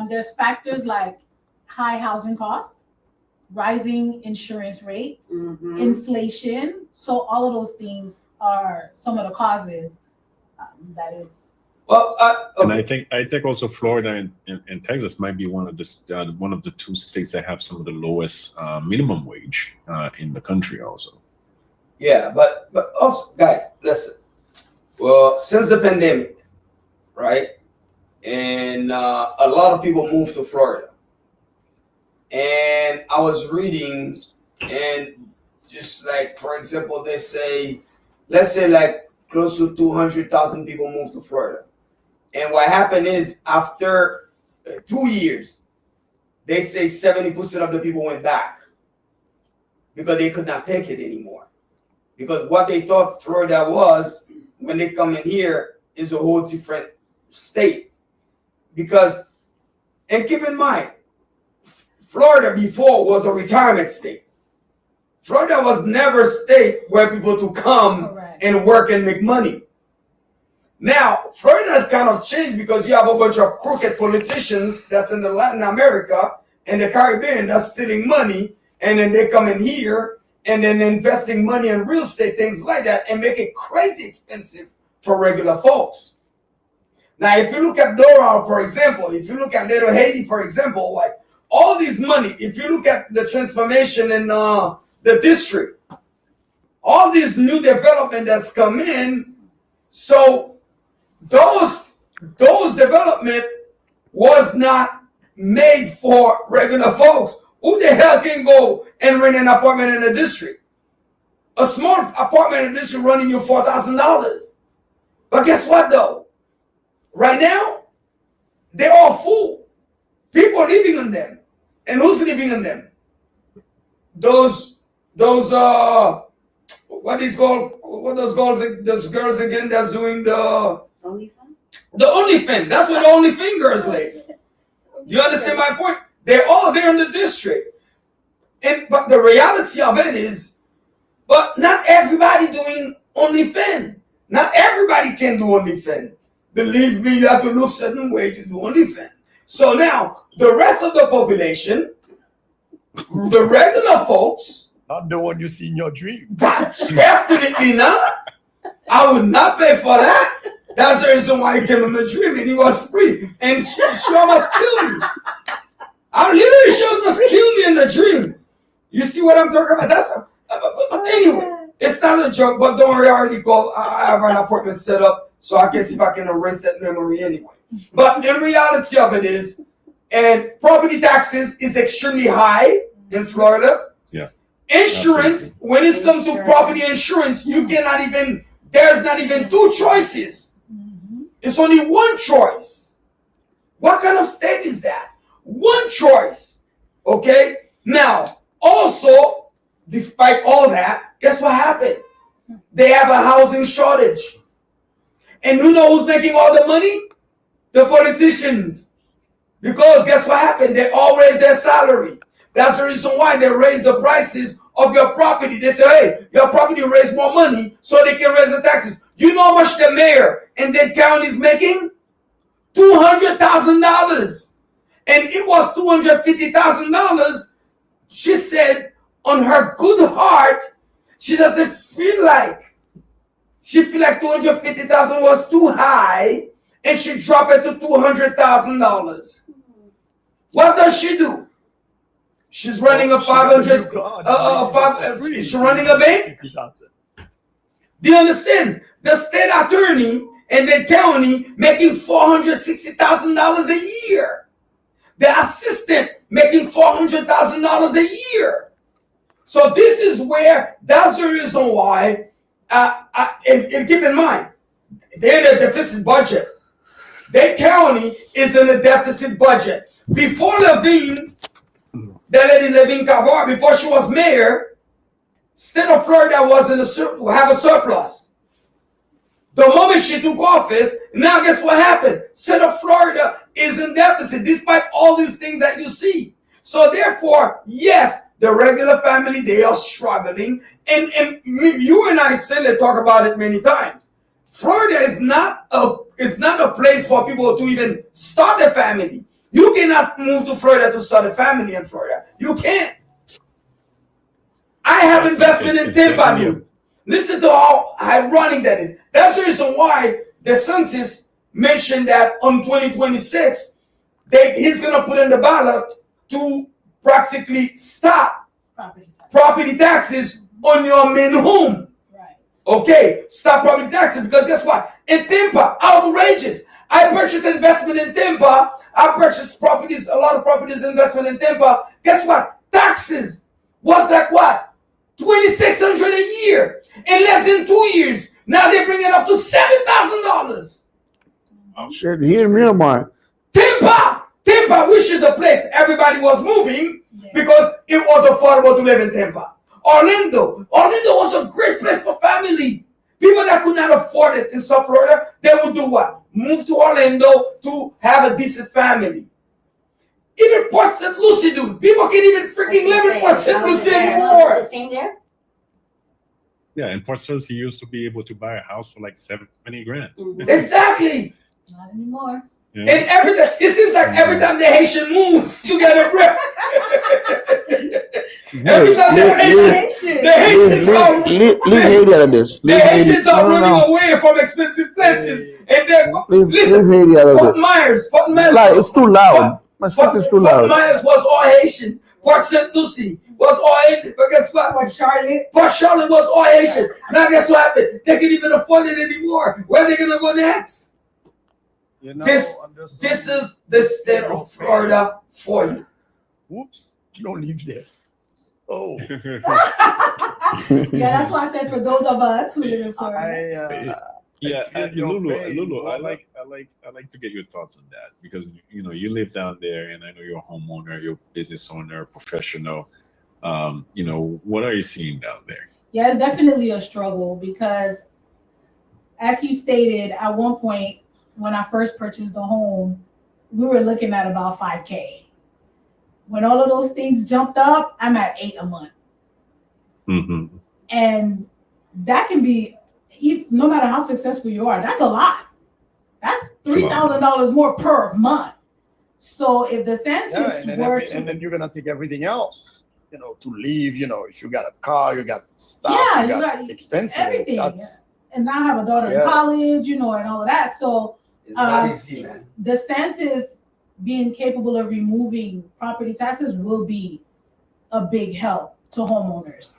Speaker 4: There's factors like high housing costs, rising insurance rates, inflation. So all of those things are some of the causes that it's.
Speaker 7: Well,
Speaker 2: And I think also Florida and Texas might be one of the two states that have some of the lowest minimum wage in the country also.
Speaker 7: yeah, but also, guys, listen. Well, since the pandemic, right, and a lot of people moved to Florida, and I was reading, and just like for example, they say, let's say like close to 200,000 people moved to Florida, and what happened is after 2 years, they say 70% of the people went back because they could not take it anymore. Because what they thought Florida was when they come in here is a whole different state. Because, and keep in mind, Florida before was a retirement state. Florida was never a state where people to come and work and make money. Now, Florida kind of changed because you have a bunch of crooked politicians that's in the Latin America and the Caribbean that's stealing money, and then they come in here and then investing money in real estate, things like that, and make it crazy expensive for regular folks. Now, if you look at Doral, for example, if you look at Little Haiti, for example, like all this money, if you look at the transformation in the district, all this new development that's come in, so those development was not made for regular folks. Who the hell can go and rent an apartment in the district? A small apartment in the district running you $4,000. But guess what though? Right now, they're all full. People living in them. And who's living in them? Those what is called, what those girls again that's doing the OnlyFans. That's what the OnlyFans girls live. Do you understand my point? They're all there in the district. But the reality of it is, but not everybody doing OnlyFans. Not everybody can do OnlyFans. Believe me, you have to look a certain way to do OnlyFans. So now, the rest of the population, the regular folks,
Speaker 3: not the one you see in your dream.
Speaker 7: Definitely not. I would not pay for that. That's the reason why he came in the dream and he was free. And she almost killed me. She almost killed me in the dream. You see what I'm talking about? But anyway, it's not a joke, but don't worry, I already called. I have an appointment set up so I can see if I can erase that memory anyway. But in reality of it is, and property taxes is extremely high in Florida.
Speaker 2: Yeah.
Speaker 7: Insurance, when it's come to property insurance, you cannot even, there's not even two choices. It's only one choice. What kind of state is that? One choice. Okay? Now, also, despite all that, guess what happened? They have a housing shortage. And you know who's making all the money? The politicians. Because guess what happened? They all raise their salary. That's the reason why they raise the prices of your property. They say, hey, your property raise more money so they can raise the taxes. You know how much the mayor in that county is making? $200,000. And it was $250,000. She said on her good heart, she doesn't feel like, she feel like $250,000 was too high and she dropped it to $200,000. What does she do? She's running a 500, she's running a bank. Do you understand? The state attorney in the county making $460,000 a year. The assistant making $400,000 a year. So this is where, that's the reason why, and keep in mind, they're in a deficit budget. Their county is in a deficit budget. Before Levine, the lady Levine Cavar, before she was mayor, state of Florida was have a surplus. The moment she took office, now guess what happened? State of Florida is in deficit, despite all these things that you see. So therefore, yes, the regular family, they are struggling. And you and I still talk about it many times. Florida is not a place for people to even start a family. You cannot move to Florida to start a family in Florida. You can't. I have investment in Tampa, dude. Listen to how ironic that is. That's the reason why DeSantis mentioned that on 2026, he's going to put in the ballot to practically stop property taxes on your main home. Right. Okay, stop property taxes, because guess what? In Tampa, outrageous. I purchased investment in Tampa. I purchased properties, a lot of properties investment in Tampa. Guess what? Taxes was like what? $2,600 a year. In less than 2 years. Now they bring it up to $7,000.
Speaker 8: Shit, here in Myanmar.
Speaker 7: Tampa Tampa, which is a place everybody was moving because it was affordable to live in Tampa. Orlando was a great place for family. People that could not afford it in South Florida, they would do what? Move to Orlando to have a decent family. Even Port St. Lucie, dude. People can't even freaking live in Port St. Lucie anymore.
Speaker 9: The same there?
Speaker 2: Yeah, in Port St. Lucie, you used to be able to buy a house for like 70 grand.
Speaker 7: Exactly.
Speaker 4: Not anymore.
Speaker 2: Yeah.
Speaker 7: And every time, it seems like every time the Haitian move, you get a grip. Every time the Haitians are
Speaker 8: Leave Haiti out of this.
Speaker 7: the Haitians are running away from expensive places, and they're
Speaker 8: Leave
Speaker 7: listen.
Speaker 8: Haiti out of
Speaker 7: Fort
Speaker 8: it.
Speaker 7: Myers,
Speaker 8: It's too loud. My speaker is too
Speaker 7: Fort
Speaker 8: loud.
Speaker 7: Myers was all Haitian. Port St. Lucie was all Haitian. But guess what? Port Charlotte was all Haitian. Now guess what happened? They can't even afford it anymore. Where are they gonna go next?
Speaker 3: You know,
Speaker 7: This is the state of Florida for you.
Speaker 3: Whoops, don't leave there. Oh,
Speaker 4: Yeah, that's why I said for those of us who live in Florida.
Speaker 2: Lulu, I like to get your thoughts on that because you live down there, and I know you're a homeowner, you're a business owner, professional. What are you seeing down there?
Speaker 4: Yeah, it's definitely a struggle because, as he stated, at one point when I first purchased the home, we were looking at about $5,000. When all of those things jumped up, I'm at $8,000 a month.
Speaker 2: Mm-hmm.
Speaker 4: And that can be, no matter how successful you are, that's a lot. That's $3,000 more per month. So if the Santos were to,
Speaker 3: and then you're gonna take everything else, to leave. If you got a car, you got stuff,
Speaker 4: yeah,
Speaker 3: you got expensive.
Speaker 4: everything. And now I have a daughter in college, and all of that. So
Speaker 7: It's not easy, man.
Speaker 4: DeSantis being capable of removing property taxes will be a big help to homeowners.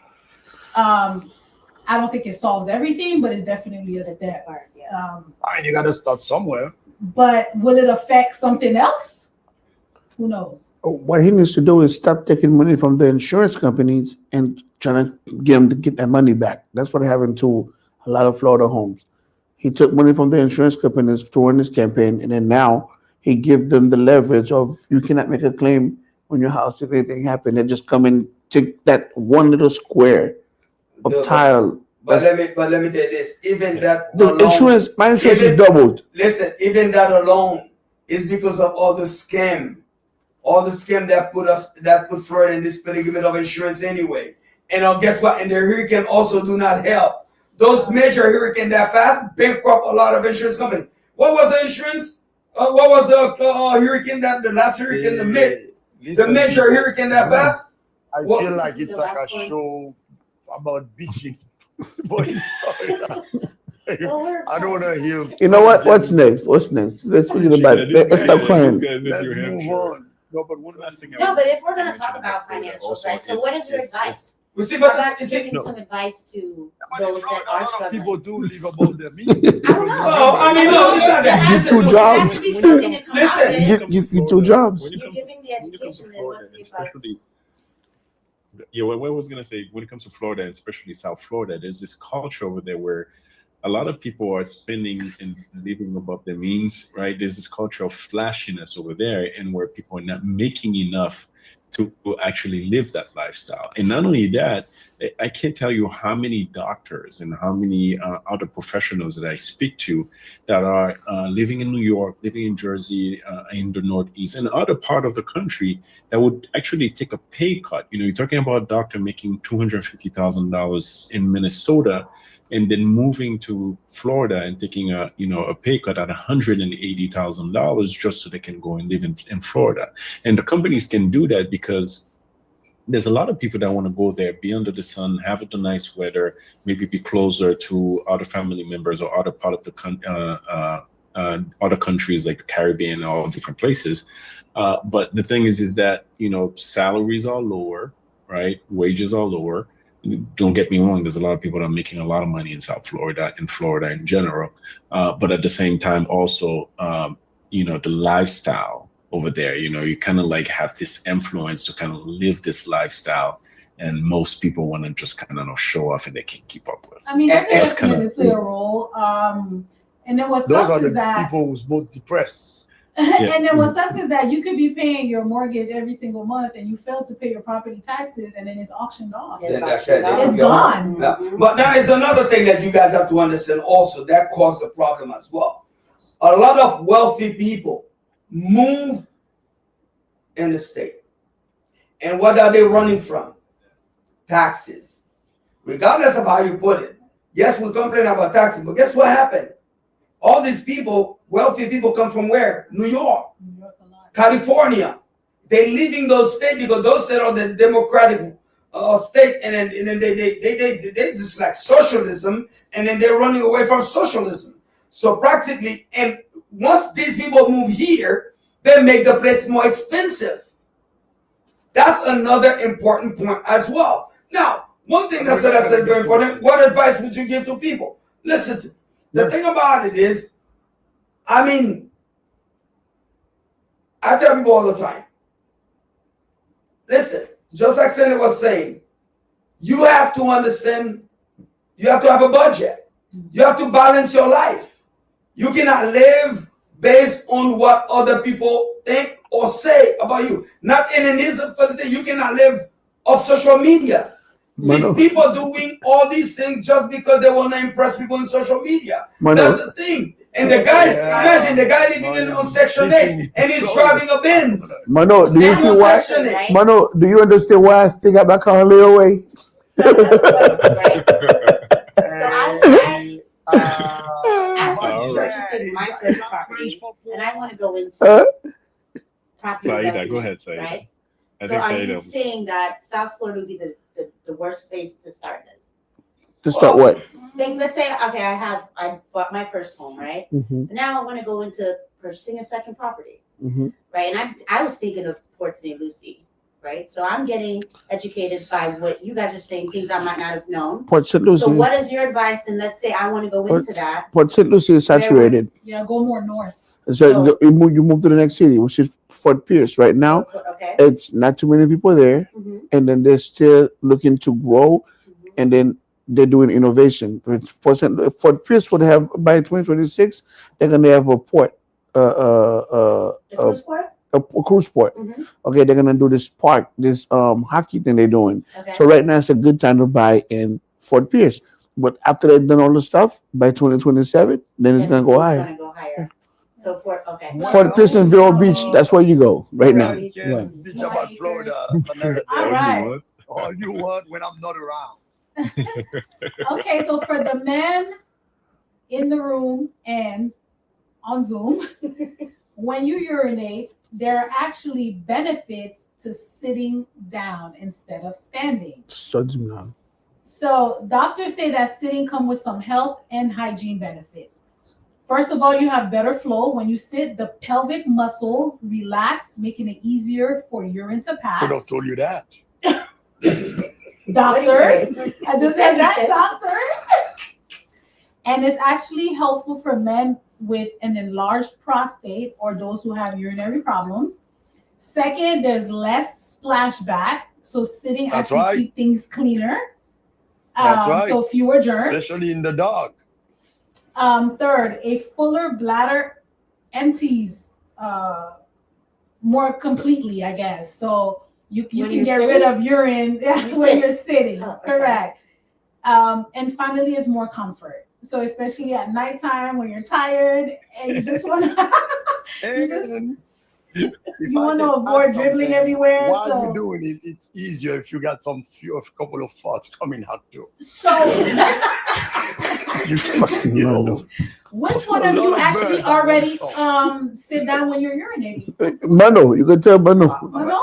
Speaker 4: I don't think it solves everything, but it's definitely a step.
Speaker 3: You got to start somewhere.
Speaker 4: But will it affect something else? Who knows?
Speaker 8: What he needs to do is stop taking money from the insurance companies and trying to get them to get that money back. That's what happened to a lot of Florida homes. He took money from the insurance companies to run his campaign, and then now he gives them the leverage of you cannot make a claim on your house if anything happened. They just come and take that one little square of tile.
Speaker 7: But let me tell you this. Even that
Speaker 8: The
Speaker 7: alone,
Speaker 8: my insurance is doubled.
Speaker 7: Listen, even that alone is because of all the scam that put Florida in this predicament of insurance anyway. And guess what? And the hurricane also do not help. Those major hurricanes that passed bankrupt a lot of insurance companies. What was the insurance? What was the hurricane the last hurricane, the major hurricane that passed?
Speaker 3: I feel like it's like a show about bitching. I don't want to hear.
Speaker 8: You know what? What's next? Let's forget about it. Let's stop crying.
Speaker 3: Let's move on.
Speaker 2: No, but one last thing.
Speaker 9: No, but if we're gonna talk about financials, right? So what is your advice?
Speaker 7: We see,
Speaker 9: How
Speaker 7: but
Speaker 9: about giving some advice to those that are struggling?
Speaker 3: People do live above their means.
Speaker 7: Oh, I mean, no, it's not that.
Speaker 8: Give two jobs.
Speaker 7: Listen.
Speaker 8: Give you two jobs.
Speaker 9: You're giving the education, then what's the advice?
Speaker 2: What I was gonna say, when it comes to Florida, especially South Florida, there's this culture over there where a lot of people are spending and living above their means, right? There's this culture of flashiness over there, and where people are not making enough to actually live that lifestyle. And not only that, I can't tell you how many doctors and how many other professionals that I speak to that are living in New York, living in Jersey, in the Northeast, and other part of the country that would actually take a pay cut. You're talking about a doctor making $250,000 in Minnesota, and then moving to Florida and taking a pay cut at $180,000 just so they can go and live in Florida. And the companies can do that because there's a lot of people that want to go there, be under the sun, have the nice weather, maybe be closer to other family members or other part of the other countries like the Caribbean and all different places. But the thing is that salaries are lower, right? Wages are lower. Don't get me wrong, there's a lot of people that are making a lot of money in South Florida, in Florida in general. But at the same time, also, the lifestyle over there, you kind of like have this influence to kind of live this lifestyle. And most people want to just kind of show off and they can't keep up with.
Speaker 4: I mean, that
Speaker 2: That's
Speaker 4: can definitely play a role. And then what
Speaker 3: Those
Speaker 4: sucks
Speaker 3: are
Speaker 4: is
Speaker 3: the
Speaker 4: that
Speaker 3: people who's most depressed.
Speaker 4: And then what sucks is that you could be paying your mortgage every single month and you fail to pay your property taxes and then it's auctioned off.
Speaker 7: Then that's
Speaker 4: It's gone.
Speaker 7: Yeah. But now is another thing that you guys have to understand also that caused the problem as well. A lot of wealthy people move in the state. And what are they running from? Taxes. Regardless of how you put it. Yes, we complain about taxes, but guess what happened? All these people, wealthy people, come from where? New York, California. They live in those states because those states are the democratic state, and then they just like socialism, and then they're running away from socialism. So practically, and once these people move here, they make the place more expensive. That's another important point as well. Now, one thing that's very important, what advice would you give to people? Listen to me. The thing about it is, I mean, I tell people all the time, listen, just like Sandy was saying, you have to understand, you have to have a budget. You have to balance your life. You cannot live based on what other people think or say about you. Not in an instant, but you cannot live off social media. These people doing all these things just because they want to impress people on social media. That's the thing. And the guy, imagine the guy living on Section 8 and he's driving a Benz.
Speaker 8: Mano, do you see why? Mano, do you understand why I still got my car layaway?
Speaker 9: I purchasing my first property, and I want to go into property
Speaker 2: Saida, go ahead, Saida.
Speaker 9: right?
Speaker 2: I
Speaker 9: So
Speaker 2: think
Speaker 9: are you
Speaker 2: Saida.
Speaker 9: saying that South Florida would be the worst place to start this?
Speaker 8: To start what?
Speaker 9: Like, let's say, okay, I bought my first home, right? Now I want to go into purchasing a second property, right? And I was thinking of Port St. Lucie, right? So I'm getting educated by what you guys are saying, things I might not have known.
Speaker 8: Port St. Lucie.
Speaker 9: So what is your advice? And let's say I want to go into that.
Speaker 8: Port St. Lucie is saturated.
Speaker 4: Yeah, go more north.
Speaker 8: So you move to the next city, which is Fort Pierce. Right now, it's not too many people there, and then they're still looking to grow, and then they're doing innovation. Fort Pierce would have by 2026, they're gonna have a port, a cruise port. Okay, they're gonna do this park, this hockey thing they're doing. So right now it's a good time to buy in Fort Pierce. But after they've done all the stuff by 2027, then it's gonna go higher.
Speaker 9: So Fort
Speaker 8: Pierce and Vero Beach, that's where you go right now. Yeah.
Speaker 3: Beach about Florida.
Speaker 4: All right.
Speaker 3: All you want when I'm not around.
Speaker 4: Okay, so for the men in the room and on Zoom, when you urinate, there are actually benefits to sitting down instead of standing. So doctors say that sitting comes with some health and hygiene benefits. First of all, you have better flow. When you sit, the pelvic muscles relax, making it easier for urine to pass.
Speaker 3: Who told you that?
Speaker 4: Doctors. I just said that, doctors. And it's actually helpful for men with an enlarged prostate or those who have urinary problems. Second, there's less splashback. So sitting actually keeps things cleaner.
Speaker 3: That's right.
Speaker 4: So fewer germs.
Speaker 3: Especially in the dark.
Speaker 4: Third, a fuller bladder empties more completely, I guess. So you can get rid of urine when you're sitting. Correct. And finally, it's more comfort. So especially at nighttime when you're tired and you just want to you want to avoid dribbling everywhere.
Speaker 3: While
Speaker 4: so
Speaker 3: you're doing it, it's easier if you got a couple of thoughts coming out too.
Speaker 4: So
Speaker 3: you fucking know.
Speaker 4: Which one of you actually already sit down when you're urinating?
Speaker 8: Mano, you can tell Mano.
Speaker 4: Mano?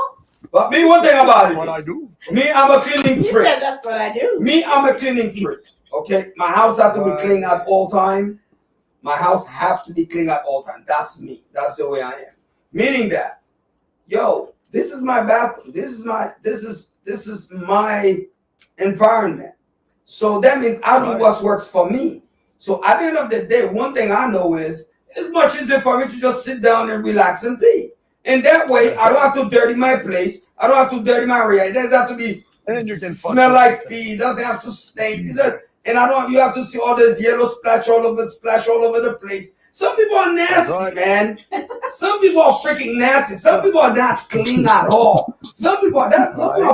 Speaker 7: But me, one thing about it,
Speaker 3: what I do.
Speaker 7: Me, I'm a cleaning
Speaker 9: You
Speaker 7: freak.
Speaker 9: said that's what I do.
Speaker 7: Me, I'm a cleaning freak. Okay, my house have to be clean at all time. My house have to be clean at all time. That's me. That's the way I am. Meaning that, yo, this is my bathroom. This is my environment. So that means I do what works for me. So at the end of the day, one thing I know is it's much easier for me to just sit down and relax and pee. And that way, I don't have to dirty my place. I don't have to dirty my area. It doesn't have to be smell like pee. It doesn't have to stink. And you have to see all this yellow splash all over the place. Some people are nasty, man. Some people are freaking nasty. Some people are not clean at all. Some people are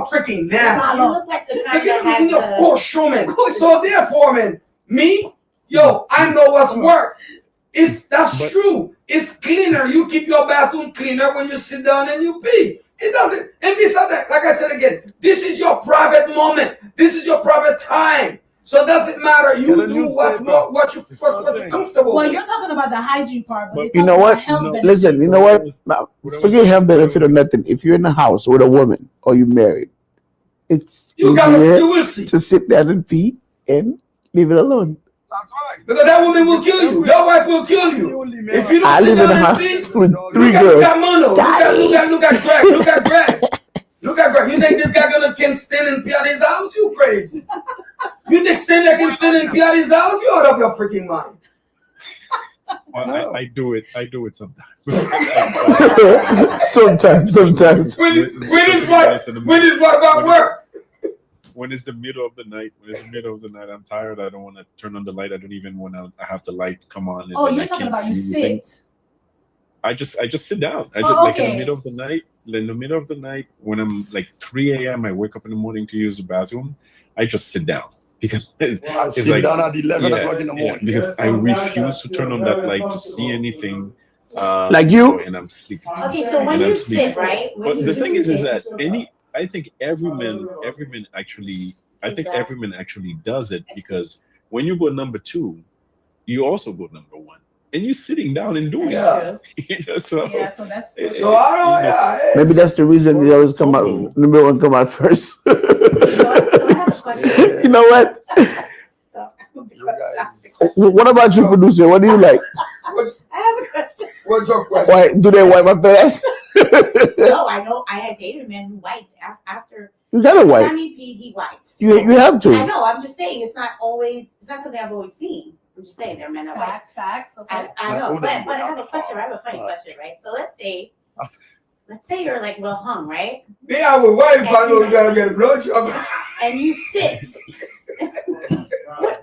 Speaker 7: freaking nasty.
Speaker 9: You look like the
Speaker 7: So
Speaker 9: kind
Speaker 7: get
Speaker 9: that
Speaker 7: me
Speaker 9: has
Speaker 7: a cochon, man. So therefore, man, me, yo, I know what's work. That's true. It's cleaner. You keep your bathroom cleaner when you sit down and you pee. It doesn't. And besides that, like I said again, this is your private moment. This is your private time. So it doesn't matter. You do what you're comfortable
Speaker 4: Well,
Speaker 7: with.
Speaker 4: you're talking about the hygiene part, but
Speaker 8: You know what? Listen, you know what? Now, forget health benefit or nothing. If you're in a house with a woman or you're married, it's
Speaker 7: You will see.
Speaker 8: to sit down and pee and leave it alone.
Speaker 3: That's right.
Speaker 7: Because that woman will kill you. Your wife will kill you. If you
Speaker 8: I
Speaker 7: don't sit
Speaker 8: live in a
Speaker 7: down and
Speaker 8: house
Speaker 7: pee,
Speaker 8: with
Speaker 7: look
Speaker 8: 3
Speaker 7: at
Speaker 8: girls.
Speaker 7: Mono. Look at Greg. Look at Greg. Look at Greg. You think this guy can stand and pee at his house? You crazy. You think stand can stand and pee at his house? You out of your freaking mind.
Speaker 2: Well, I do it sometimes.
Speaker 8: Sometimes.
Speaker 7: When his wife at work.
Speaker 2: When it's the middle of the night, I'm tired. I don't want to turn on the light. I don't even want to have the light come on. And
Speaker 4: Oh,
Speaker 2: then
Speaker 4: you're
Speaker 2: I
Speaker 4: talking
Speaker 2: can't
Speaker 4: about you
Speaker 2: see anything.
Speaker 4: sit.
Speaker 2: I just sit down. I
Speaker 4: Oh,
Speaker 2: just like in
Speaker 4: okay.
Speaker 2: the middle of the night. In the middle of the night, when I'm like 3 a.m., I wake up in the morning to use the bathroom. I just sit down because it's
Speaker 3: Sit
Speaker 2: like
Speaker 3: down at 11 o'clock in the morning.
Speaker 2: because I refuse to turn on that light to see anything.
Speaker 8: Like you?
Speaker 2: And I'm sleeping.
Speaker 9: Okay, so when
Speaker 2: And I'm
Speaker 9: you
Speaker 2: sleeping.
Speaker 9: sit, right?
Speaker 2: But the thing is that I think every man actually does it, because when you go number 2, you also go number 1, and you're sitting down and doing
Speaker 7: Yeah.
Speaker 2: it. So
Speaker 4: So that's
Speaker 7: So I don't. Yeah,
Speaker 8: Maybe that's the reason they always come out. Number 1 come out first.
Speaker 9: So I have a question.
Speaker 8: You know what? What about you, producer? What do you like?
Speaker 9: I have a question.
Speaker 7: What's your question?
Speaker 8: Why do they wipe after that?
Speaker 9: No, I know. I had dated a man who wiped after.
Speaker 8: You gotta wipe.
Speaker 9: Time he wiped.
Speaker 8: You have
Speaker 9: I
Speaker 8: to.
Speaker 9: know. I'm just saying it's not something I've always seen. I'm just saying there are men that wipe.
Speaker 4: facts. Okay.
Speaker 9: I know, but I have a question. I have a funny question, right? So let's say you're like real hung, right?
Speaker 7: Yeah, I would wife if I know you gotta get a blowjob.
Speaker 9: And you sit.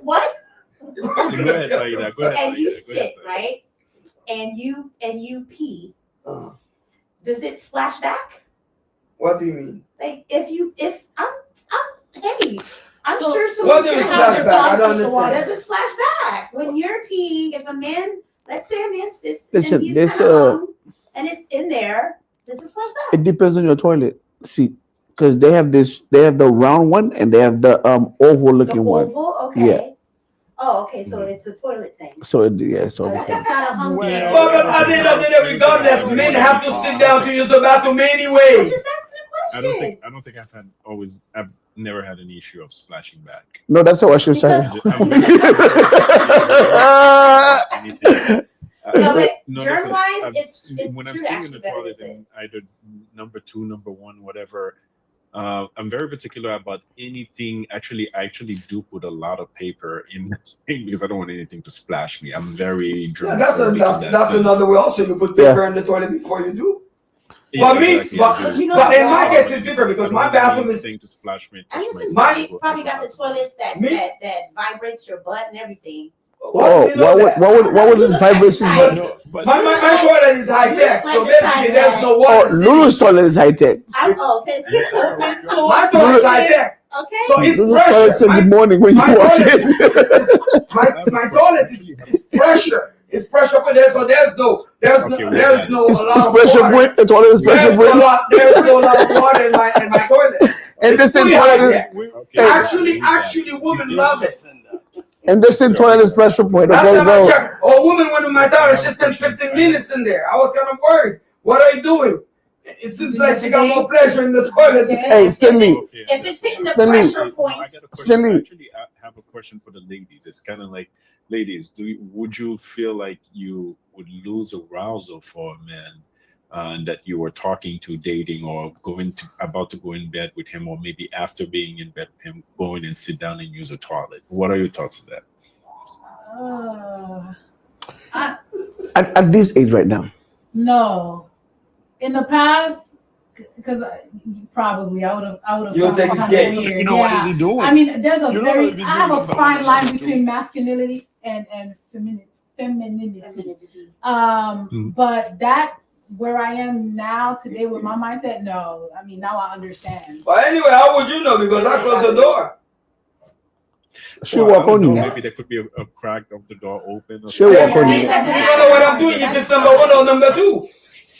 Speaker 9: What?
Speaker 2: Go ahead, Saida. Go ahead.
Speaker 9: And you
Speaker 2: Saida. Go ahead,
Speaker 9: sit,
Speaker 2: Saida.
Speaker 9: right? And you pee. Does it splash back?
Speaker 7: What do you mean?
Speaker 9: Like if I'm
Speaker 4: So-
Speaker 9: sure
Speaker 7: What
Speaker 9: someone
Speaker 7: does
Speaker 9: can
Speaker 7: it
Speaker 9: have
Speaker 7: splash
Speaker 9: their
Speaker 7: back? I
Speaker 9: thoughts
Speaker 7: don't
Speaker 9: on the water.
Speaker 7: understand.
Speaker 9: Does it splash back when you're peeing? If a man, let's say a man sits
Speaker 8: Listen,
Speaker 9: and he's
Speaker 8: this,
Speaker 9: kind of hung, and it's in there, does it splash back?
Speaker 8: It depends on your toilet seat, because they have the round one and they have the oval looking
Speaker 9: The
Speaker 8: one.
Speaker 9: oval, okay.
Speaker 8: Yeah.
Speaker 9: Oh, okay. So it's the toilet thing.
Speaker 8: So it
Speaker 9: That's not a hung man.
Speaker 7: Well, but at the end of the day, regardless, men have to sit down to use the bathroom
Speaker 9: I'm
Speaker 7: anyway.
Speaker 9: just asking a question.
Speaker 2: I don't think I've never had an issue of splashing back.
Speaker 8: No, that's how I should say.
Speaker 9: No, but
Speaker 2: No,
Speaker 9: germ-wise,
Speaker 2: listen,
Speaker 9: it's
Speaker 2: when I'm
Speaker 9: true,
Speaker 2: sitting in
Speaker 9: actually,
Speaker 2: the
Speaker 9: that
Speaker 2: toilet
Speaker 9: is it.
Speaker 2: and either number 2, number 1, whatever, I'm very particular about anything. Actually, I actually do put a lot of paper in this thing because I don't want anything to splash me. I'm very
Speaker 7: Yeah,
Speaker 2: germophobic in that
Speaker 7: that's
Speaker 2: sense.
Speaker 7: another way. Also, you put paper in the toilet before you do.
Speaker 2: Yeah,
Speaker 7: But me,
Speaker 2: exactly, I
Speaker 7: but,
Speaker 2: do.
Speaker 7: but in my
Speaker 2: I
Speaker 7: case,
Speaker 2: don't
Speaker 7: it's
Speaker 2: want
Speaker 7: different because
Speaker 2: I don't
Speaker 7: my
Speaker 2: want
Speaker 7: bathroom is.
Speaker 2: anything to splash me.
Speaker 9: I
Speaker 2: touch
Speaker 9: just
Speaker 2: my
Speaker 9: assume
Speaker 2: skin,
Speaker 9: you probably got the
Speaker 2: go out.
Speaker 9: toilets that
Speaker 7: Me?
Speaker 9: that vibrates your butt and everything.
Speaker 8: Oh, what would this vibration?
Speaker 2: But
Speaker 7: My toilet is high tech, so basically there's no
Speaker 8: Oh,
Speaker 7: water.
Speaker 8: Lulu's toilet is high tech.
Speaker 9: Okay.
Speaker 7: My toilet is high tech,
Speaker 9: Okay.
Speaker 7: so it's
Speaker 8: Lulu's toilet's in
Speaker 7: pressure.
Speaker 8: the morning when you
Speaker 7: My
Speaker 8: walk
Speaker 7: toilet
Speaker 8: in.
Speaker 7: my toilet is pressure. It's pressure up there, so there's no
Speaker 2: Okay,
Speaker 7: a
Speaker 8: It's
Speaker 7: lot of
Speaker 8: pressure
Speaker 7: water.
Speaker 8: point. The toilet is pressure point.
Speaker 7: There's no lot of water in my toilet.
Speaker 8: And
Speaker 7: It's
Speaker 8: this in
Speaker 7: fully
Speaker 8: toilet
Speaker 7: high
Speaker 8: is
Speaker 7: tech. Actually, women love it.
Speaker 8: toilet is pressure point.
Speaker 7: Last
Speaker 8: Okay,
Speaker 7: time I
Speaker 8: go.
Speaker 7: checked, a woman went to my toilet. She spent 15 minutes in there. I was kind of worried. What are you doing? It seems like she got more pleasure in the toilet.
Speaker 8: Hey, Stanley.
Speaker 9: If it's hitting the
Speaker 8: Stanley.
Speaker 9: pressure
Speaker 2: I
Speaker 9: point,
Speaker 2: got a question.
Speaker 8: Stanley.
Speaker 2: Actually, I have a question for the ladies. It's kind of like, ladies, would you feel like you would lose arousal for a man that you were talking to, dating, or about to go in bed with him, or maybe after being in bed with him, going and sit down and use a toilet? What are your thoughts on that?
Speaker 8: At this age right now.
Speaker 4: No. In the past, because probably I would have.
Speaker 7: You think it's gay?
Speaker 4: Weird.
Speaker 3: You know what is he doing?
Speaker 4: I mean, there's a
Speaker 3: You know what he's
Speaker 4: I have
Speaker 3: doing
Speaker 4: a
Speaker 3: about
Speaker 4: fine
Speaker 3: it,
Speaker 4: line
Speaker 3: too.
Speaker 4: between masculinity and femininity. But that where I am now today with my mindset, no. I mean, now I understand.
Speaker 7: But anyway, how would you know? Because I closed the door.
Speaker 8: She'll walk on you.
Speaker 2: Maybe there could be a crack of the door open.
Speaker 8: She'll walk on you.
Speaker 7: You don't know what I'm doing if it's number 1 or number 2.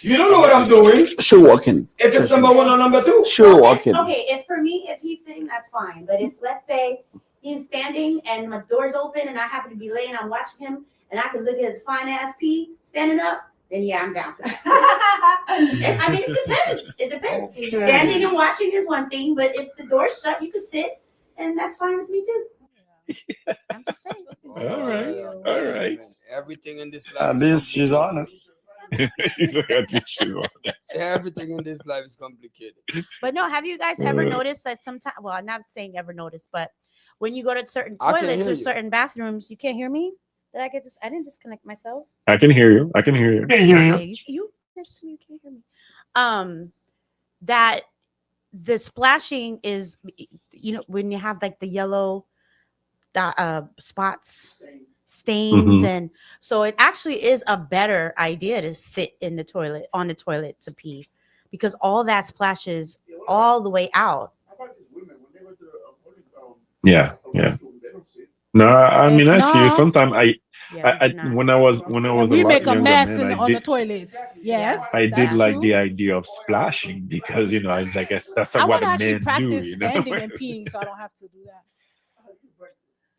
Speaker 7: You don't know what I'm doing.
Speaker 8: She'll walk in.
Speaker 7: If it's number 1 or number 2.
Speaker 8: She'll walk in.
Speaker 9: Okay, if for me, if he's sitting, that's fine. But if, let's say, he's standing and my door's open and I happen to be laying, I'm watching him, and I can look at his fine ass pee standing up, then yeah, I'm down for that. I mean, it depends. It depends.
Speaker 3: Okay.
Speaker 9: Standing and watching is one thing, but if the door's shut, you can sit, and that's fine with me too.
Speaker 6: I'm just saying.
Speaker 2: All right.
Speaker 5: Everything in this life.
Speaker 3: At least she's honest.
Speaker 5: Everything in this life is complicated.
Speaker 6: But no, have you guys ever noticed that sometimes? Well, I'm not saying ever noticed, but when you go to certain
Speaker 5: I can
Speaker 6: toilets
Speaker 5: hear
Speaker 6: or
Speaker 5: you.
Speaker 6: certain bathrooms, you can't hear me. Did I get this? I didn't disconnect myself.
Speaker 2: I can hear you. I can hear you.
Speaker 6: Yeah, you next to me, you can't hear me. That the splashing is, you know, when you have like the yellow spots, stains, and so it actually is a better idea to sit in the toilet, on the toilet to pee, because all that splashes all the way out.
Speaker 2: Yeah. No, I mean, I see you.
Speaker 4: not.
Speaker 2: Sometimes
Speaker 6: Yeah, do not.
Speaker 2: when I was
Speaker 4: We
Speaker 2: a
Speaker 4: make
Speaker 2: lot
Speaker 4: a
Speaker 2: younger,
Speaker 4: mess
Speaker 2: man,
Speaker 4: on the toilets. Yes,
Speaker 2: I did
Speaker 4: that's
Speaker 2: like
Speaker 4: true.
Speaker 2: the idea of splashing because, you know, it's like that's
Speaker 4: I
Speaker 2: what
Speaker 4: want to
Speaker 2: a
Speaker 4: actually
Speaker 2: man do.
Speaker 4: practice
Speaker 2: You know,
Speaker 4: standing and peeing, so I don't have to do that.